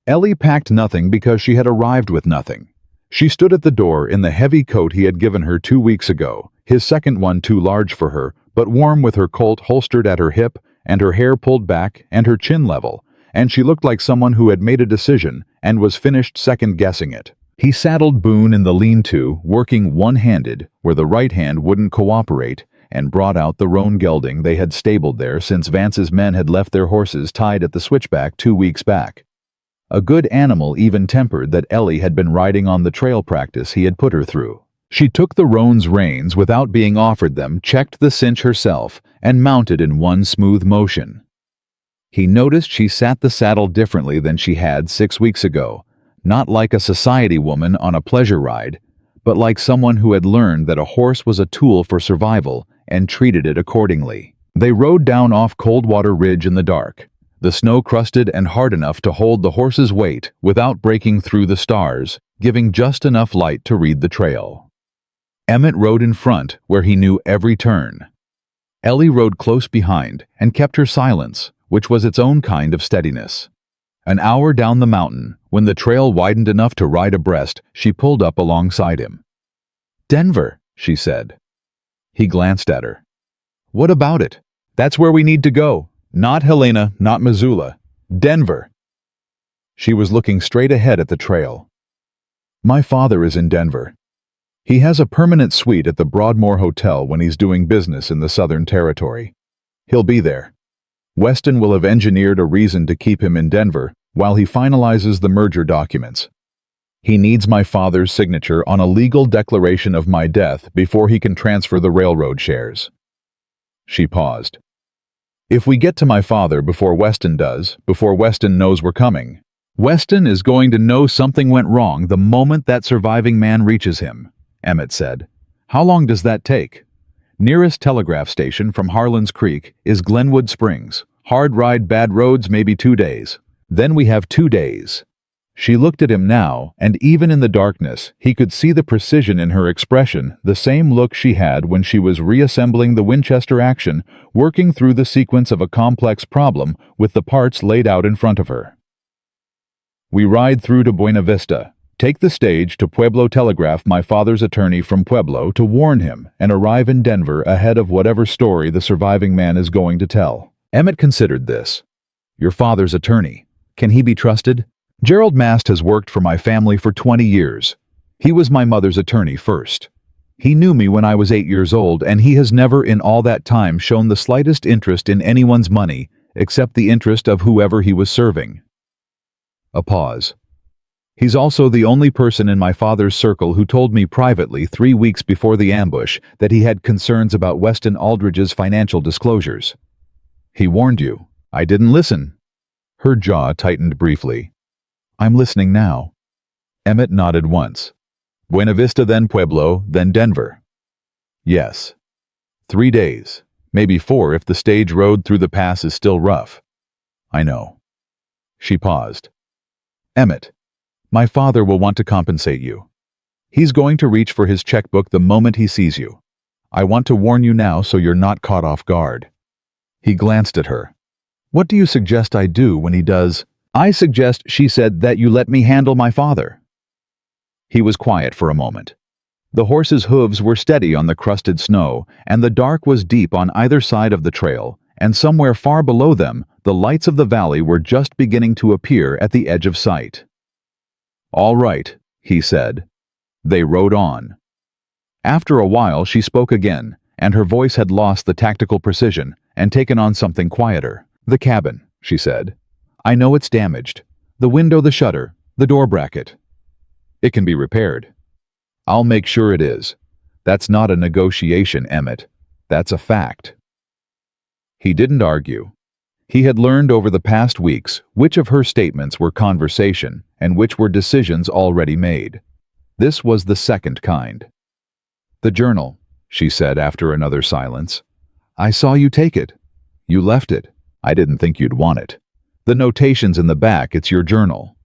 Ellie packed nothing because she had arrived with nothing. She stood at the door in the heavy coat he had given her 2 weeks ago, his second one too large for her, but warm, with her Colt holstered at her hip and her hair pulled back and her chin level, and she looked like someone who had made a decision and was finished second-guessing it. He saddled Boone in the lean-to, working one-handed where the right hand wouldn't cooperate, and brought out the roan gelding they had stabled there since Vance's men had left their horses tied at the switchback 2 weeks back. A good animal, even-tempered, that Ellie had been riding on the trail practice he had put her through. She took the roan's reins without being offered them, checked the cinch herself, and mounted in one smooth motion. He noticed she sat the saddle differently than she had 6 weeks ago, not like a society woman on a pleasure ride, but like someone who had learned that a horse was a tool for survival and treated it accordingly. They rode down off Coldwater Ridge in the dark, the snow crusted and hard enough to hold the horse's weight without breaking through the stars, giving just enough light to read the trail. Emmett rode in front, where he knew every turn. Ellie rode close behind and kept her silence, which was its own kind of steadiness. An hour down the mountain, when the trail widened enough to ride abreast, she pulled up alongside him. "Denver," she said. He glanced at her. "What about it? That's where we need to go. Not Helena, not Missoula. Denver." She was looking straight ahead at the trail. "My father is in Denver. He has a permanent suite at the Broadmoor Hotel when he's doing business in the Southern Territory. He'll be there. Weston will have engineered a reason to keep him in Denver while he finalizes the merger documents. He needs my father's signature on a legal declaration of my death before he can transfer the railroad shares." She paused. "If we get to my father before Weston does, before Weston knows we're coming, Weston is going to know something went wrong the moment that surviving man reaches him," Emmett said. "How long does that take? Nearest telegraph station from Harlan's Creek is Glenwood Springs. Hard ride, bad roads, maybe 2 days. Then we have 2 days. She looked at him now, and even in the darkness, he could see the precision in her expression, the same look she had when she was reassembling the Winchester action, working through the sequence of a complex problem with the parts laid out in front of her. "We ride through to Buena Vista. Take the stage to Pueblo, telegraph my father's attorney from Pueblo to warn him, and arrive in Denver ahead of whatever story the surviving man is going to tell." Emmett considered this. "Your father's attorney. Can he be trusted?" "Gerald Mast has worked for my family for 20 years. He was my mother's attorney first. He knew me when I was 8 years old, and he has never in all that time shown the slightest interest in anyone's money, except the interest of whoever he was serving." A pause. "He's also the only person in my father's circle who told me privately 3 weeks before the ambush that he had concerns about Weston Aldridge's financial disclosures." "He warned you. I didn't listen." Her jaw tightened briefly. "I'm listening now." Emmett nodded once. "Buena Vista, then Pueblo, then Denver." "Yes. 3 days. Maybe 4 if the stage road through the pass is still rough. I know. She paused. Emmett, my father will want to compensate you. He's going to reach for his checkbook the moment he sees you. I want to warn you now so you're not caught off guard. He glanced at her. What do you suggest I do when he does? I suggest, she said, that you let me handle my father. He was quiet for a moment. The horse's hooves were steady on the crusted snow, and the dark was deep on either side of the trail, and somewhere far below them, the lights of the valley were just beginning to appear at the edge of sight. All right, he said. They rode on. After a while she spoke again, and her voice had lost the tactical precision and taken on something quieter. The cabin, she said. I know it's damaged. The window, the shutter, the door bracket. It can be repaired. I'll make sure it is. That's not a negotiation, Emmett. That's a fact. He didn't argue. He had learned over the past weeks which of her statements were conversation and which were decisions already made. This was the second kind. The journal, she said after another silence. I saw you take it. You left it. I didn't think you'd want it. The notations in the back, it's your journal.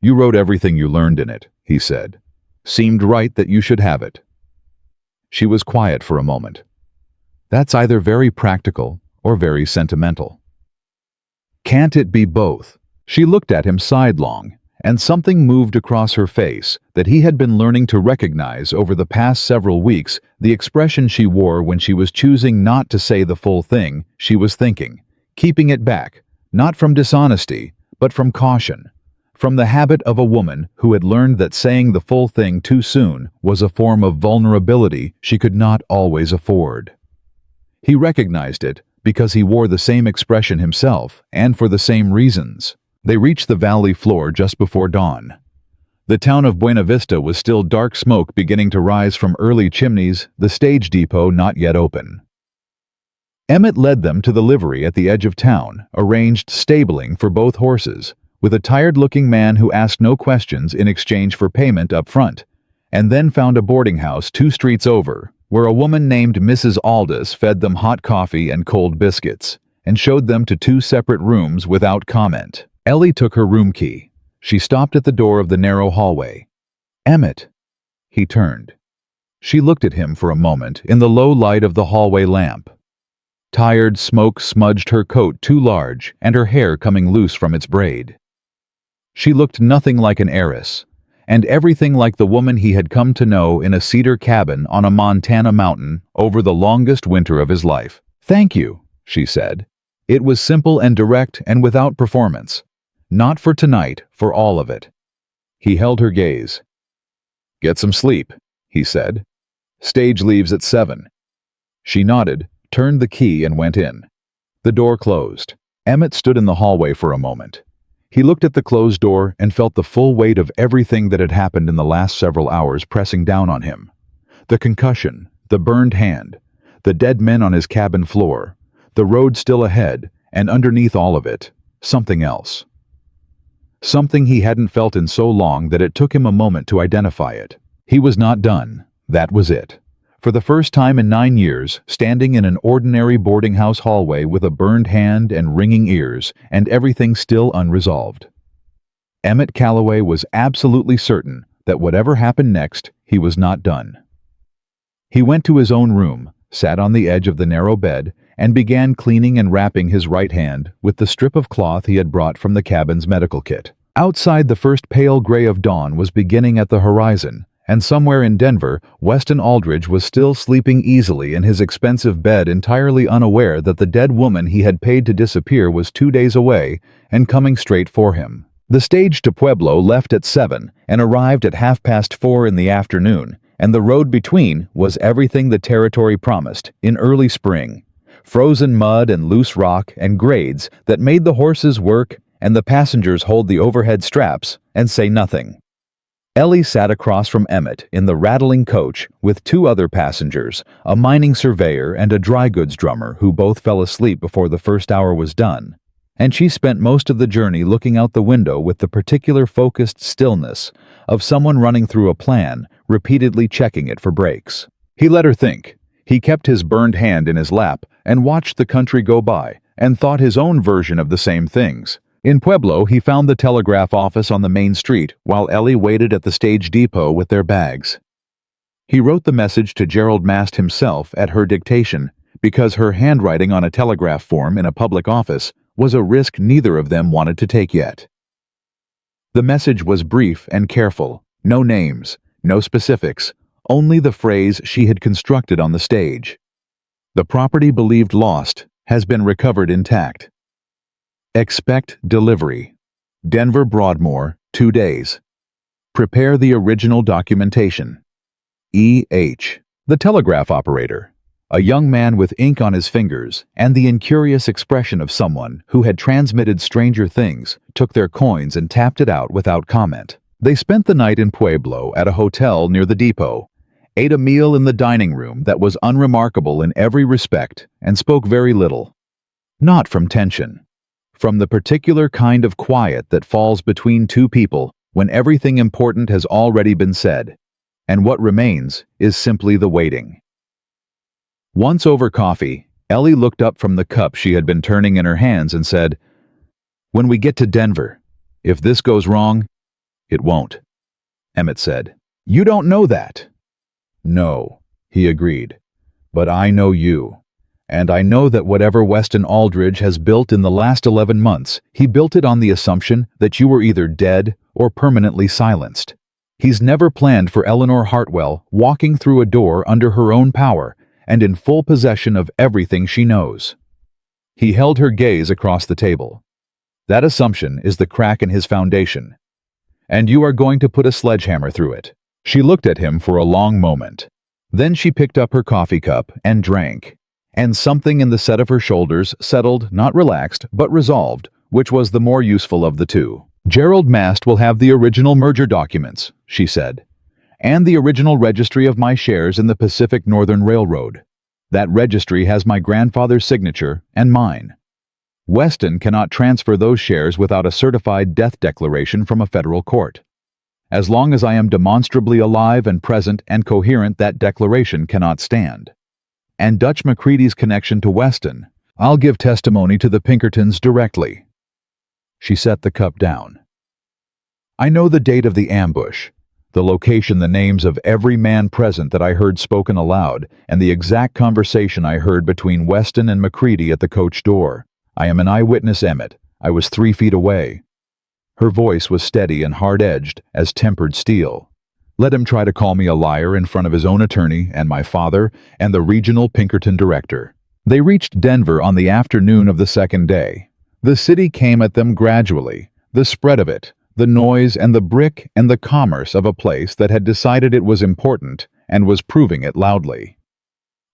You wrote everything you learned in it, he said. Seemed right that you should have it. She was quiet for a moment. That's either very practical or very sentimental. Can't it be both? She looked at him sidelong, and something moved across her face that he had been learning to recognize over the past several weeks, the expression she wore when she was choosing not to say the full thing she was thinking, keeping it back, not from dishonesty, but from caution, from the habit of a woman who had learned that saying the full thing too soon was a form of vulnerability she could not always afford. He recognized it because he wore the same expression himself, and for the same reasons. They reached the valley floor just before dawn. The town of Buena Vista was still dark smoke beginning to rise from early chimneys, the stage depot not yet open. Emmett led them to the livery at the edge of town, arranged stabling for both horses, with a tired-looking man who asked no questions in exchange for payment up front, and then found a boarding house 2 streets over, where a woman named Mrs. Aldous fed them hot coffee and cold biscuits, and showed them to 2 separate rooms without comment. Ellie took her room key. She stopped at the door of the narrow hallway. Emmett. He turned. She looked at him for a moment in the low light of the hallway lamp. Tired smoke smudged her coat too large and her hair coming loose from its braid. She looked nothing like an heiress, and everything like the woman he had come to know in a cedar cabin on a Montana mountain over the longest winter of his life. Thank you, she said. It was simple and direct and without performance. Not for tonight, for all of it. He held her gaze. Get some sleep, he said. Stage leaves at 7. She nodded, turned the key and went in. The door closed. Emmett stood in the hallway for a moment. He looked at the closed door and felt the full weight of everything that had happened in the last several hours pressing down on him. The concussion, the burned hand, the dead men on his cabin floor, the road still ahead, and underneath all of it, something else. Something he hadn't felt in so long that it took him a moment to identify it. He was not done. That was it. For the first time in 9 years, standing in an ordinary boarding house hallway with a burned hand and ringing ears, and everything still unresolved. Emmett Calloway was absolutely certain that whatever happened next, he was not done. He went to his own room, sat on the edge of the narrow bed, and began cleaning and wrapping his right hand with the strip of cloth he had brought from the cabin's medical kit. Outside, the first pale gray of dawn was beginning at the horizon, and somewhere in Denver, Weston Aldridge was still sleeping easily in his expensive bed, entirely unaware that the dead woman he had paid to disappear was 2 days away and coming straight for him. The stage to Pueblo left at 7 and arrived at 4:30 in the afternoon, and the road between was everything the territory promised in early spring. Frozen mud and loose rock and grades that made the horses work and the passengers hold the overhead straps and say nothing. Ellie sat across from Emmett in the rattling coach with 2 other passengers, a mining surveyor and a dry goods drummer who both fell asleep before the first hour was done, and she spent most of the journey looking out the window with the particular focused stillness of someone running through a plan, repeatedly checking it for breaks. He let her think. He kept his burned hand in his lap and watched the country go by and thought his own version of the same things. In Pueblo, he found the telegraph office on the main street while Ellie waited at the stage depot with their bags. He wrote the message to Gerald Mast himself at her dictation because her handwriting on a telegraph form in a public office was a risk neither of them wanted to take yet. The message was brief and careful, no names, no specifics, only the phrase she had constructed on the stage. The property believed lost has been recovered intact. Expect delivery. Denver Broadmoor, 2 days. Prepare the original documentation. E.H. The telegraph operator, a young man with ink on his fingers and the incurious expression of someone who had transmitted stranger things, took their coins and tapped it out without comment. They spent the night in Pueblo at a hotel near the depot, ate a meal in the dining room that was unremarkable in every respect, and spoke very little. Not from tension. From the particular kind of quiet that falls between two people when everything important has already been said, and what remains is simply the waiting. Once over coffee, Ellie looked up from the cup she had been turning in her hands and said, "When we get to Denver, if this goes wrong, it won't." Emmett said, "You don't know that." "No," he agreed, "but I know you. And I know that whatever Weston Aldridge has built in the last 11 months, he built it on the assumption that you were either dead or permanently silenced. He's never planned for Eleanor Hartwell walking through a door under her own power and in full possession of everything she knows." He held her gaze across the table. "That assumption is the crack in his foundation. And you are going to put a sledgehammer through it." She looked at him for a long moment. Then she picked up her coffee cup and drank. And something in the set of her shoulders settled, not relaxed, but resolved, which was the more useful of the two. "Gerald Mast will have the original merger documents," she said, "and the original registry of my shares in the Pacific Northern Railroad. That registry has my grandfather's signature and mine. Weston cannot transfer those shares without a certified death declaration from a federal court. As long as I am demonstrably alive and present and coherent, that declaration cannot stand. And Dutch McCready's connection to Weston, I'll give testimony to the Pinkertons directly." She set the cup down. "I know the date of the ambush, the location, the names of every man present that I heard spoken aloud, and the exact conversation I heard between Weston and McCready at the coach door. I am an eyewitness, Emmett. I was 3 feet away." Her voice was steady and hard-edged as tempered steel. "Let him try to call me a liar in front of his own attorney and my father and the regional Pinkerton director." They reached Denver on the afternoon of the second day. The city came at them gradually, the spread of it, the noise and the brick and the commerce of a place that had decided it was important and was proving it loudly.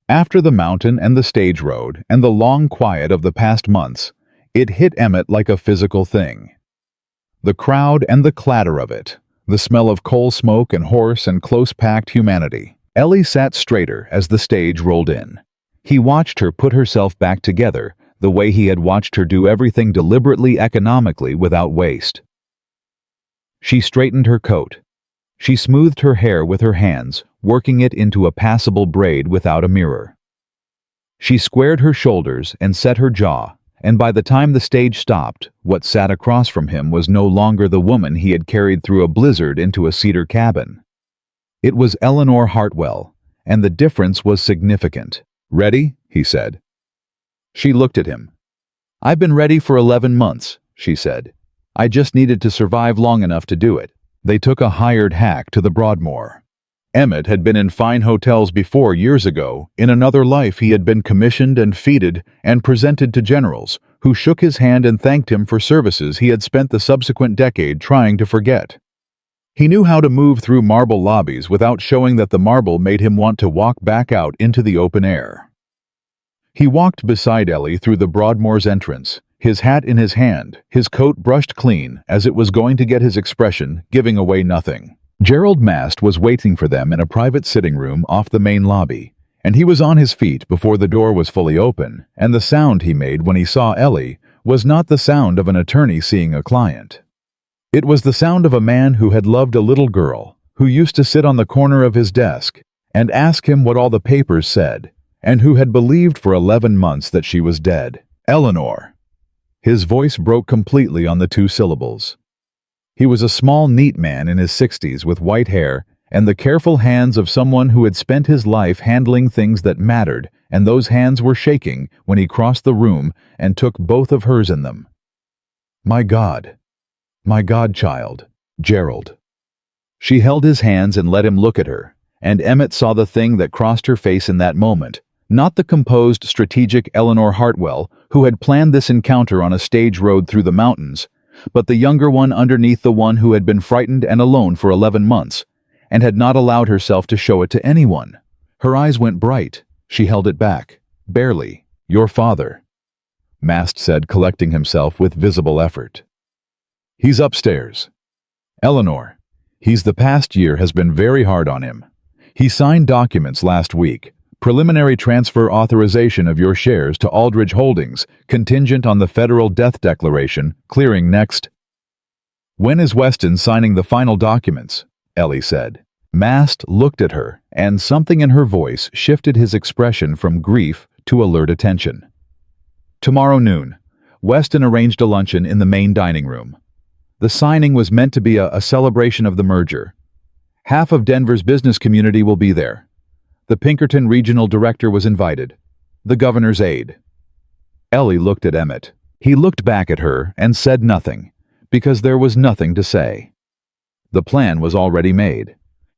After the mountain and the stage road and the long quiet of the past months, it hit Emmett like a physical thing. The crowd and the clatter of it, the smell of coal smoke and hoarse and close-packed humanity. Ellie sat straighter as the stage rolled in. He watched her put herself back together the way he had watched her do everything deliberately economically without waste. She straightened her coat. She smoothed her hair with her hands, working it into a passable braid without a mirror. She squared her shoulders and set her jaw, and by the time the stage stopped, what sat across from him was no longer the woman he had carried through a blizzard into a cedar cabin. It was Eleanor Hartwell, and the difference was significant. "Ready?" he said. She looked at him. "I've been ready for 11 months, she said. "I just needed to survive long enough to do it." They took a hired hack to the Broadmoor. Emmett had been in fine hotels before years ago. In another life he had been commissioned and feted and presented to generals, who shook his hand and thanked him for services he had spent the subsequent decade trying to forget. He knew how to move through marble lobbies without showing that the marble made him want to walk back out into the open air. He walked beside Ellie through the Broadmoor's entrance, his hat in his hand, his coat brushed clean as it was going to get his expression, giving away nothing. Gerald Mast was waiting for them in a private sitting room off the main lobby, and he was on his feet before the door was fully open, and the sound he made when he saw Ellie was not the sound of an attorney seeing a client. It was the sound of a man who had loved a little girl, who used to sit on the corner of his desk and ask him what all the papers said, and who had believed for 11 months that she was dead. Eleanor. His voice broke completely on the two syllables. He was a small, neat man in his 60s with white hair and the careful hands of someone who had spent his life handling things that mattered, and those hands were shaking when he crossed the room and took both of hers in them. My godchild, Gerald. She held his hands and let him look at her, and Emmett saw the thing that crossed her face in that moment, not the composed, strategic Eleanor Hartwell who had planned this encounter on a stage road through the mountains, but the younger one underneath the one who had been frightened and alone for 11 months, and had not allowed herself to show it to anyone. Her eyes went bright. She held it back. Barely. Your father, Mast said, collecting himself with visible effort. He's upstairs. Eleanor, the past year has been very hard on him. He signed documents last week. Preliminary transfer authorization of your shares to Aldridge Holdings, contingent on the federal death declaration, clearing next. When is Weston signing the final documents? Ellie said. Mast looked at her, and something in her voice shifted his expression from grief to alert attention. Tomorrow noon, Weston arranged a luncheon in the main dining room. The signing was meant to be a celebration of the merger. Half of Denver's business community will be there. The Pinkerton regional director was invited. The governor's aide. Ellie looked at Emmett. He looked back at her and said nothing, because there was nothing to say. The plan was already made.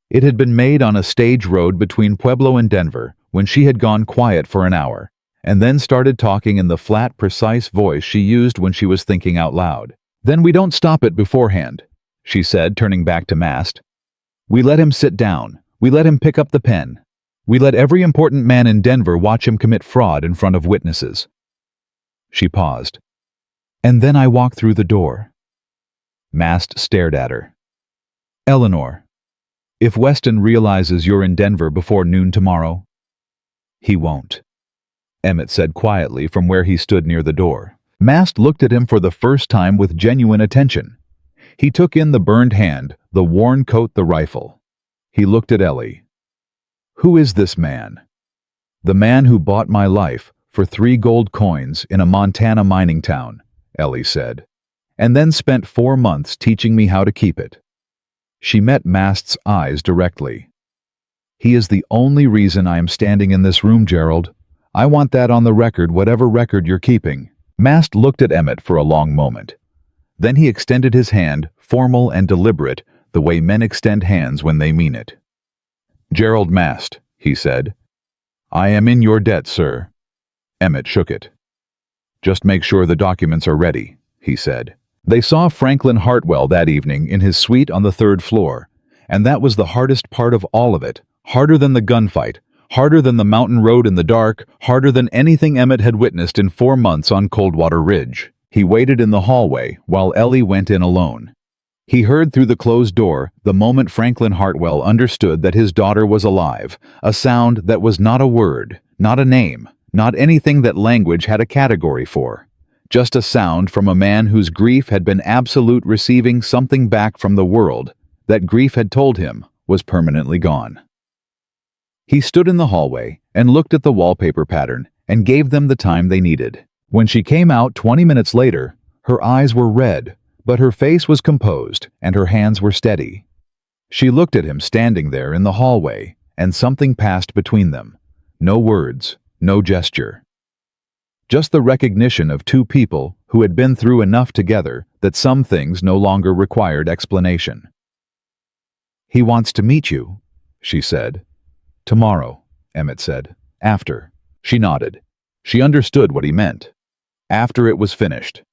It had been made on a stage road between Pueblo and Denver when she had gone quiet for an hour, and then started talking in the flat, precise voice she used when she was thinking out loud. Then we don't stop it beforehand, she said, turning back to Mast. We let him sit down. We let him pick up the pen. We let every important man in Denver watch him commit fraud in front of witnesses. She paused. And then I walk through the door. Mast stared at her. Eleanor, if Weston realizes you're in Denver before noon tomorrow, he won't, Emmett said quietly from where he stood near the door. Mast looked at him for the first time with genuine attention. He took in the burned hand, the worn coat, the rifle. He looked at Ellie. Who is this man? The man who bought my life for 3 gold coins in a Montana mining town, Ellie said, and then spent 4 months teaching me how to keep it. She met Mast's eyes directly. He is the only reason I am standing in this room, Gerald. I want that on the record, whatever record you're keeping. Mast looked at Emmett for a long moment. Then he extended his hand, formal and deliberate, the way men extend hands when they mean it. Gerald Mast, he said. I am in your debt, sir. Emmett shook it. Just make sure the documents are ready, he said. They saw Franklin Hartwell that evening in his suite on the 3rd floor, and that was the hardest part of all of it, harder than the gunfight, harder than the mountain road in the dark, harder than anything Emmett had witnessed in 4 months on Coldwater Ridge. He waited in the hallway while Ellie went in alone. He heard through the closed door the moment Franklin Hartwell understood that his daughter was alive, a sound that was not a word, not a name, not anything that language had a category for. Just a sound from a man whose grief had been absolute, receiving something back from the world that grief had told him was permanently gone. He stood in the hallway and looked at the wallpaper pattern and gave them the time they needed. When she came out 20 minutes later, her eyes were red, but her face was composed and her hands were steady. She looked at him standing there in the hallway, and something passed between them. No words, no gesture. Just the recognition of 2 people who had been through enough together that some things no longer required explanation. He wants to meet you, she said. Tomorrow, Emmett said. After. She nodded. She understood what he meant. After it was finished.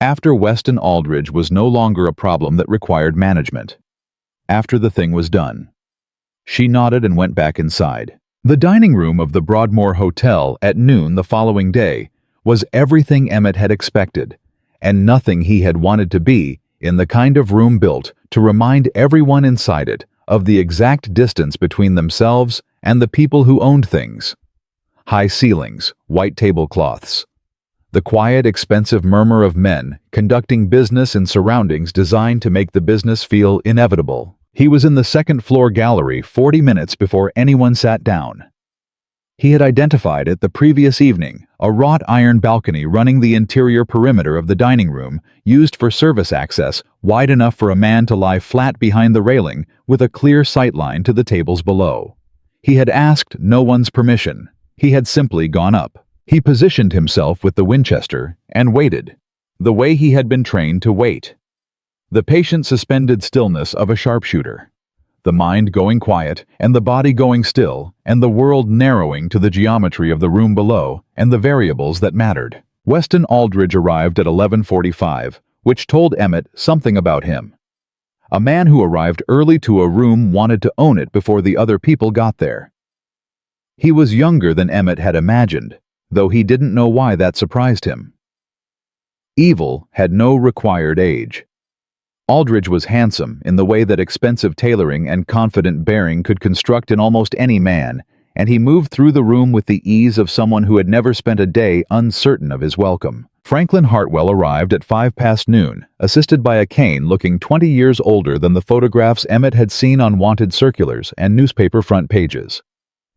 After Weston Aldridge was no longer a problem that required management. After the thing was done. She nodded and went back inside. The dining room of the Broadmoor Hotel at noon the following day was everything Emmett had expected, and nothing he had wanted to be, in the kind of room built to remind everyone inside it of the exact distance between themselves and the people who owned things. High ceilings, white tablecloths. The quiet, expensive murmur of men conducting business in surroundings designed to make the business feel inevitable. He was in the 2nd floor gallery 40 minutes before anyone sat down. He had identified it the previous evening, a wrought iron balcony running the interior perimeter of the dining room, used for service access, wide enough for a man to lie flat behind the railing with a clear sightline to the tables below. He had asked no one's permission. He had simply gone up. He positioned himself with the Winchester and waited, the way he had been trained to wait. The patient suspended stillness of a sharpshooter. The mind going quiet, and the body going still, and the world narrowing to the geometry of the room below and the variables that mattered. Weston Aldridge arrived at 11:45, which told Emmett something about him. A man who arrived early to a room wanted to own it before the other people got there. He was younger than Emmett had imagined, though he didn't know why that surprised him. Evil had no required age. Aldridge was handsome in the way that expensive tailoring and confident bearing could construct in almost any man, and he moved through the room with the ease of someone who had never spent a day uncertain of his welcome. Franklin Hartwell arrived at noon, assisted by a cane looking 20 years older than the photographs Emmett had seen on wanted circulars and newspaper front pages.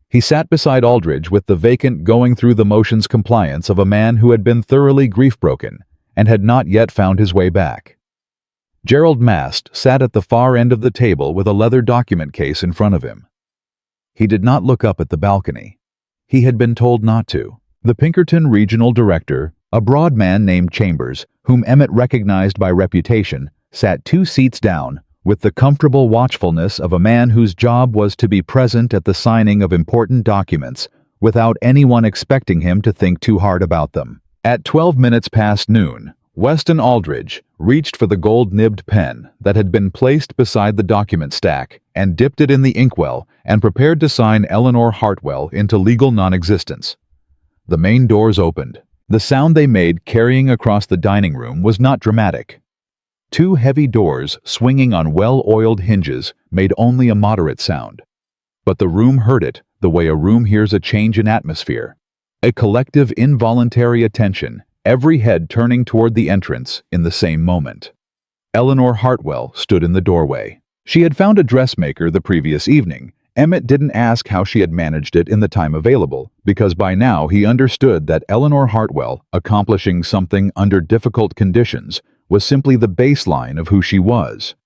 He sat beside Aldridge with the vacant going through the motions compliance of a man who had been thoroughly grief-broken and had not yet found his way back. Gerald Mast sat at the far end of the table with a leather document case in front of him. He did not look up at the balcony. He had been told not to. The Pinkerton regional director, a broad man named Chambers, whom Emmett recognized by reputation, sat 2 seats down, with the comfortable watchfulness of a man whose job was to be present at the signing of important documents, without anyone expecting him to think too hard about them. At 12 minutes past noon, Weston Aldridge reached for the gold-nibbed pen that had been placed beside the document stack and dipped it in the inkwell and prepared to sign Eleanor Hartwell into legal non-existence. The main doors opened. The sound they made carrying across the dining room was not dramatic. 2 heavy doors swinging on well-oiled hinges made only a moderate sound. But the room heard it the way a room hears a change in atmosphere. A collective involuntary attention, every head turning toward the entrance in the same moment. Eleanor Hartwell stood in the doorway. She had found a dressmaker the previous evening. Emmett didn't ask how she had managed it in the time available, because by now he understood that Eleanor Hartwell, accomplishing something under difficult conditions, was simply the baseline of who she was.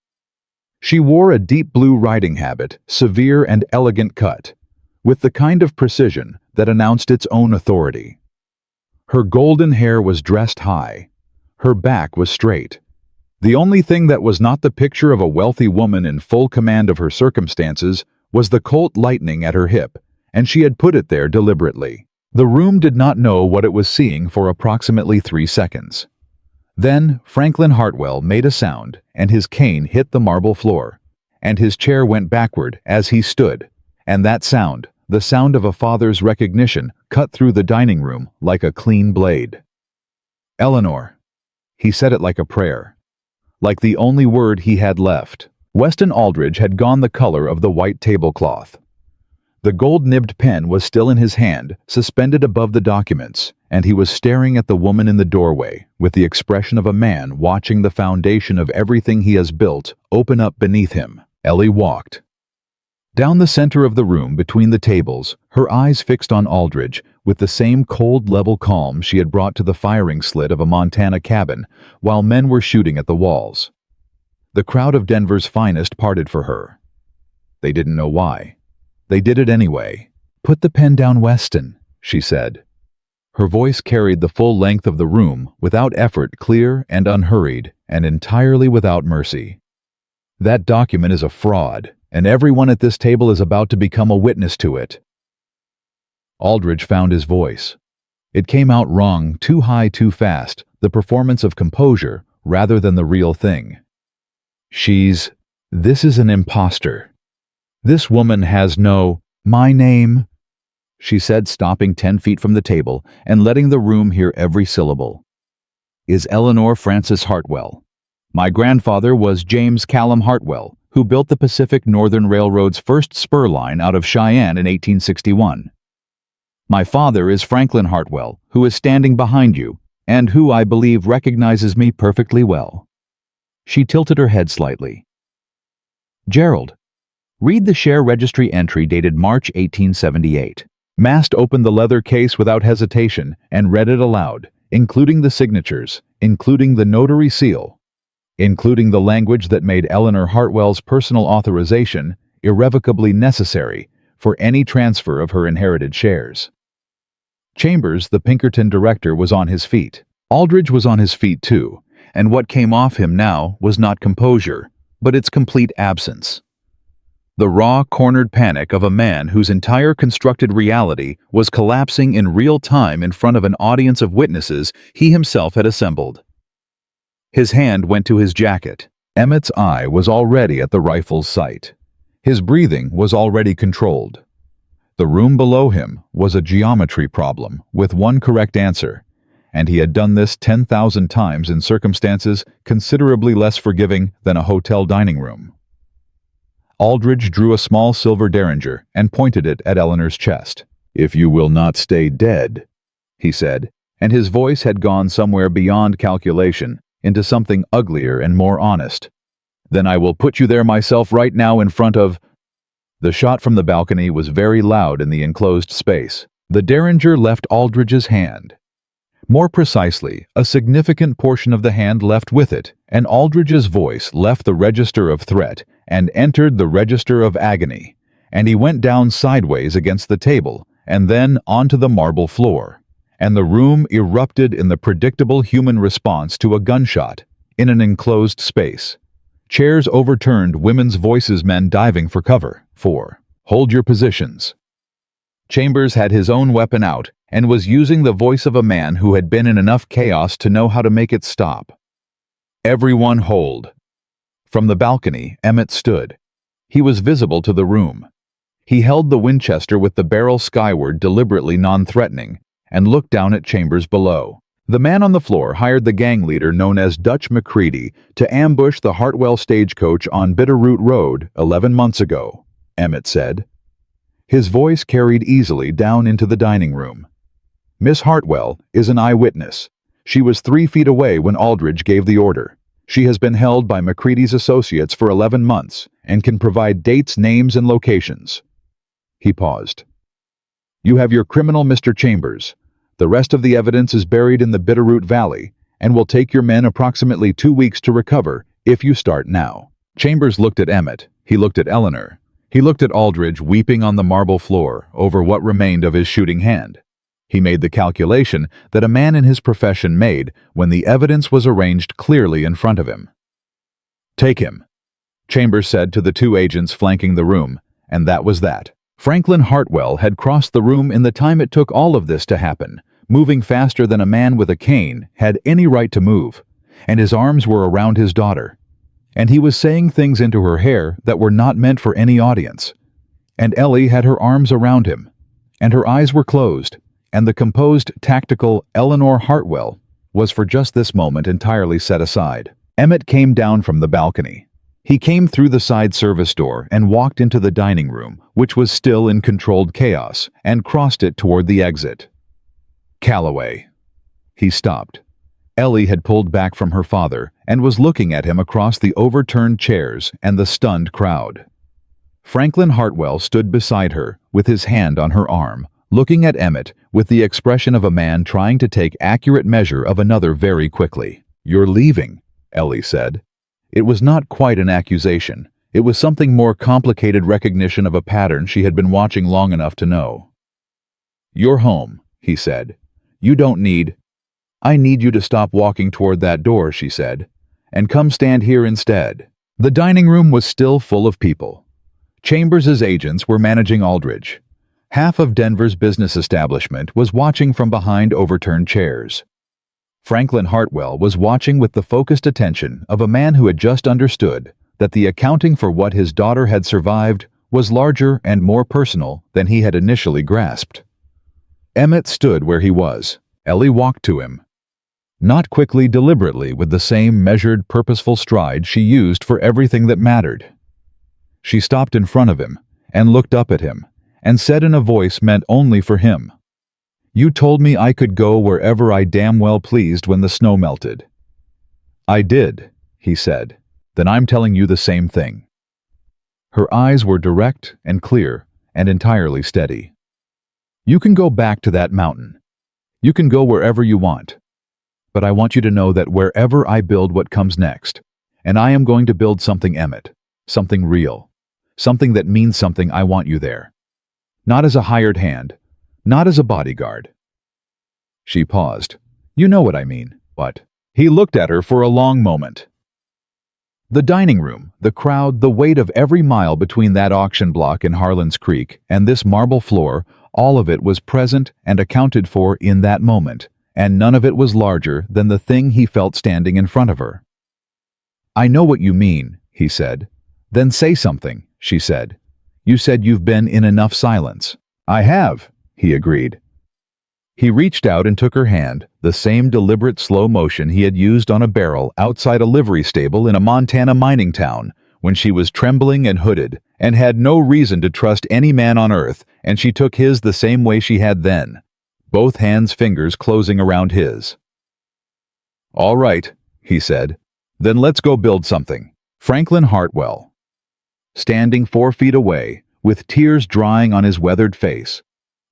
She wore a deep blue riding habit, severe and elegant cut, with the kind of precision that announced its own authority. Her golden hair was dressed high. Her back was straight. The only thing that was not the picture of a wealthy woman in full command of her circumstances was the Colt Lightning at her hip, and she had put it there deliberately. The room did not know what it was seeing for approximately 3 seconds. Then Franklin Hartwell made a sound, and his cane hit the marble floor, and his chair went backward as he stood, and that sound, the sound of a father's recognition, cut through the dining room like a clean blade. Eleanor. He said it like a prayer, like the only word he had left. Weston Aldridge had gone the color of the white tablecloth. The gold-nibbed pen was still in his hand, suspended above the documents, and he was staring at the woman in the doorway with the expression of a man watching the foundation of everything he has built open up beneath him. Ellie walked down the center of the room between the tables, her eyes fixed on Aldridge with the same cold, level calm she had brought to the firing slit of a Montana cabin while men were shooting at the walls. The crowd of Denver's finest parted for her. They didn't know why. They did it anyway. "Put the pen down, Weston," she said. Her voice carried the full length of the room, without effort, clear and unhurried, and entirely without mercy. "That document is a fraud, and everyone at this table is about to become a witness to it." Aldridge found his voice. It came out wrong, too high, too fast, the performance of composure rather than the real thing. This is an imposter. This woman has no, my name," she said, stopping 10 feet from the table and letting the room hear every syllable, "is Eleanor Frances Hartwell. My grandfather was James Callum Hartwell, who built the Pacific Northern Railroad's first spur line out of Cheyenne in 1861. My father is Franklin Hartwell, who is standing behind you, and who I believe recognizes me perfectly well." She tilted her head slightly. "Gerald, read the share registry entry dated March 1878. Mast opened the leather case without hesitation and read it aloud, including the signatures, including the notary seal, including the language that made Eleanor Hartwell's personal authorization irrevocably necessary for any transfer of her inherited shares. Chambers, the Pinkerton director, was on his feet. Aldridge was on his feet too, and what came off him now was not composure, but its complete absence. The raw, cornered panic of a man whose entire constructed reality was collapsing in real time in front of an audience of witnesses he himself had assembled. His hand went to his jacket. Emmett's eye was already at the rifle's sight. His breathing was already controlled. The room below him was a geometry problem with one correct answer, and he had done this 10,000 times in circumstances considerably less forgiving than a hotel dining room. Aldridge drew a small silver derringer and pointed it at Eleanor's chest. "If you will not stay dead," he said, and his voice had gone somewhere beyond calculation into something uglier and more honest, "then I will put you there myself right now in front of—" The shot from the balcony was very loud in the enclosed space. The derringer left Aldridge's hand. More precisely, a significant portion of the hand left with it, and Aldridge's voice left the register of threat and entered the register of agony, and he went down sideways against the table and then onto the marble floor, and the room erupted in the predictable human response to a gunshot in an enclosed space. Chairs overturned, women's voices, men diving for cover. 4. Hold your positions. Chambers had his own weapon out and was using the voice of a man who had been in enough chaos to know how to make it stop. "Everyone hold." From the balcony, Emmett stood. He was visible to the room. He held the Winchester with the barrel skyward, deliberately non-threatening, and looked down at Chambers below. The man on the floor hired the gang leader known as Dutch McCready to ambush the Hartwell stagecoach on Bitterroot Road 11 months ago, Emmett said. His voice carried easily down into the dining room. "Miss Hartwell is an eyewitness. She was 3 feet away when Aldridge gave the order. She has been held by McCready's associates for 11 months and can provide dates, names, and locations." He paused. "You have your criminal, Mr. Chambers. The rest of the evidence is buried in the Bitterroot Valley and will take your men approximately 2 weeks to recover if you start now." Chambers looked at Emmett. He looked at Eleanor. He looked at Aldridge weeping on the marble floor over what remained of his shooting hand. He made the calculation that a man in his profession made when the evidence was arranged clearly in front of him. "Take him," Chambers said to the 2 agents flanking the room, and that was that. Franklin Hartwell had crossed the room in the time it took all of this to happen, moving faster than a man with a cane had any right to move, and his arms were around his daughter. And he was saying things into her hair that were not meant for any audience. And Ellie had her arms around him, and her eyes were closed, and the composed, tactical Eleanor Hartwell was for just this moment entirely set aside. Emmett came down from the balcony. He came through the side service door and walked into the dining room, which was still in controlled chaos, and crossed it toward the exit. "Calloway." He stopped. Ellie had pulled back from her father and was looking at him across the overturned chairs and the stunned crowd. Franklin Hartwell stood beside her with his hand on her arm, looking at Emmett with the expression of a man trying to take accurate measure of another very quickly. "You're leaving," Ellie said. It was not quite an accusation. It was something more complicated, recognition of a pattern she had been watching long enough to know. "You're home," he said. "You don't need—" "I need you to stop walking toward that door," she said, "and come stand here instead." The dining room was still full of people. Chambers's agents were managing Aldridge. Half of Denver's business establishment was watching from behind overturned chairs. Franklin Hartwell was watching with the focused attention of a man who had just understood that the accounting for what his daughter had survived was larger and more personal than he had initially grasped. Emmett stood where he was. Ellie walked to him. Not quickly, deliberately, with the same measured, purposeful stride she used for everything that mattered. She stopped in front of him and looked up at him and said in a voice meant only for him, "You told me I could go wherever I damn well pleased when the snow melted." "I did," he said. "Then I'm telling you the same thing." Her eyes were direct and clear and entirely steady. You can go back to that mountain. You can go wherever you want. But I want you to know that wherever I build what comes next, and I am going to build something, Emmett, something real, something that means something. I want you there. Not as a hired hand, not as a bodyguard." She paused. "You know what I mean, what?" He looked at her for a long moment. The dining room, the crowd, the weight of every mile between that auction block in Harlan's Creek and this marble floor, all of it was present and accounted for in that moment, and none of it was larger than the thing he felt standing in front of her. "I know what you mean," he said. "Then say something," she said. "You said you've been in enough silence." "I have," he agreed. He reached out and took her hand, the same deliberate slow motion he had used on a barrel outside a livery stable in a Montana mining town, when she was trembling and hooded, and had no reason to trust any man on earth, and she took his the same way she had then, both hands' fingers closing around his. "All right," he said. "Then let's go build something." Franklin Hartwell, standing 4 feet away, with tears drying on his weathered face,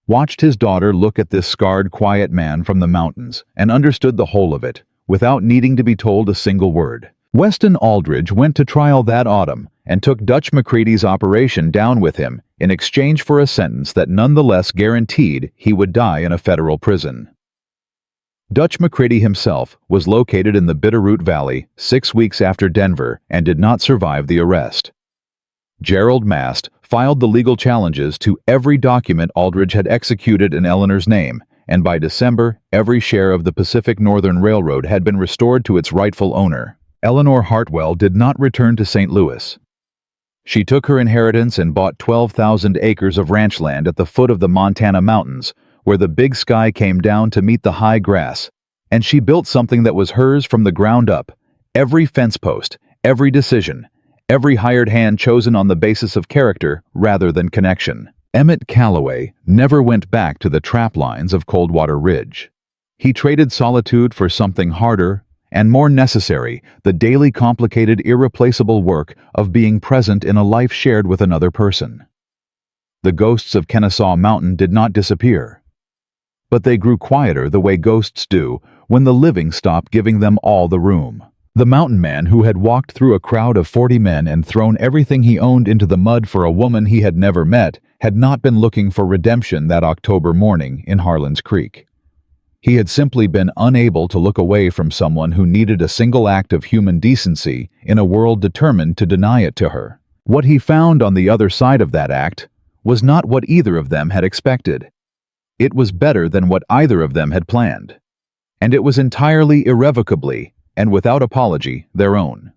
watched his daughter look at this scarred, quiet man from the mountains and understood the whole of it, without needing to be told a single word. Weston Aldridge went to trial that autumn and took Dutch McCready's operation down with him in exchange for a sentence that nonetheless guaranteed he would die in a federal prison. Dutch McCready himself was located in the Bitterroot Valley 6 weeks after Denver and did not survive the arrest. Gerald Mast filed the legal challenges to every document Aldridge had executed in Eleanor's name, and by December, every share of the Pacific Northern Railroad had been restored to its rightful owner. Eleanor Hartwell did not return to St. Louis. She took her inheritance and bought 12,000 acres of ranch land at the foot of the Montana mountains, where the big sky came down to meet the high grass, and she built something that was hers from the ground up. Every fence post, every decision, every hired hand chosen on the basis of character rather than connection. Emmett Calloway never went back to the trap lines of Coldwater Ridge. He traded solitude for something harder and more necessary, the daily complicated, irreplaceable work of being present in a life shared with another person. The ghosts of Kennesaw Mountain did not disappear, but they grew quieter the way ghosts do when the living stop giving them all the room. The mountain man who had walked through a crowd of 40 men and thrown everything he owned into the mud for a woman he had never met had not been looking for redemption that October morning in Harlan's Creek. He had simply been unable to look away from someone who needed a single act of human decency in a world determined to deny it to her. What he found on the other side of that act was not what either of them had expected. It was better than what either of them had planned. And it was entirely, irrevocably, and without apology, their own.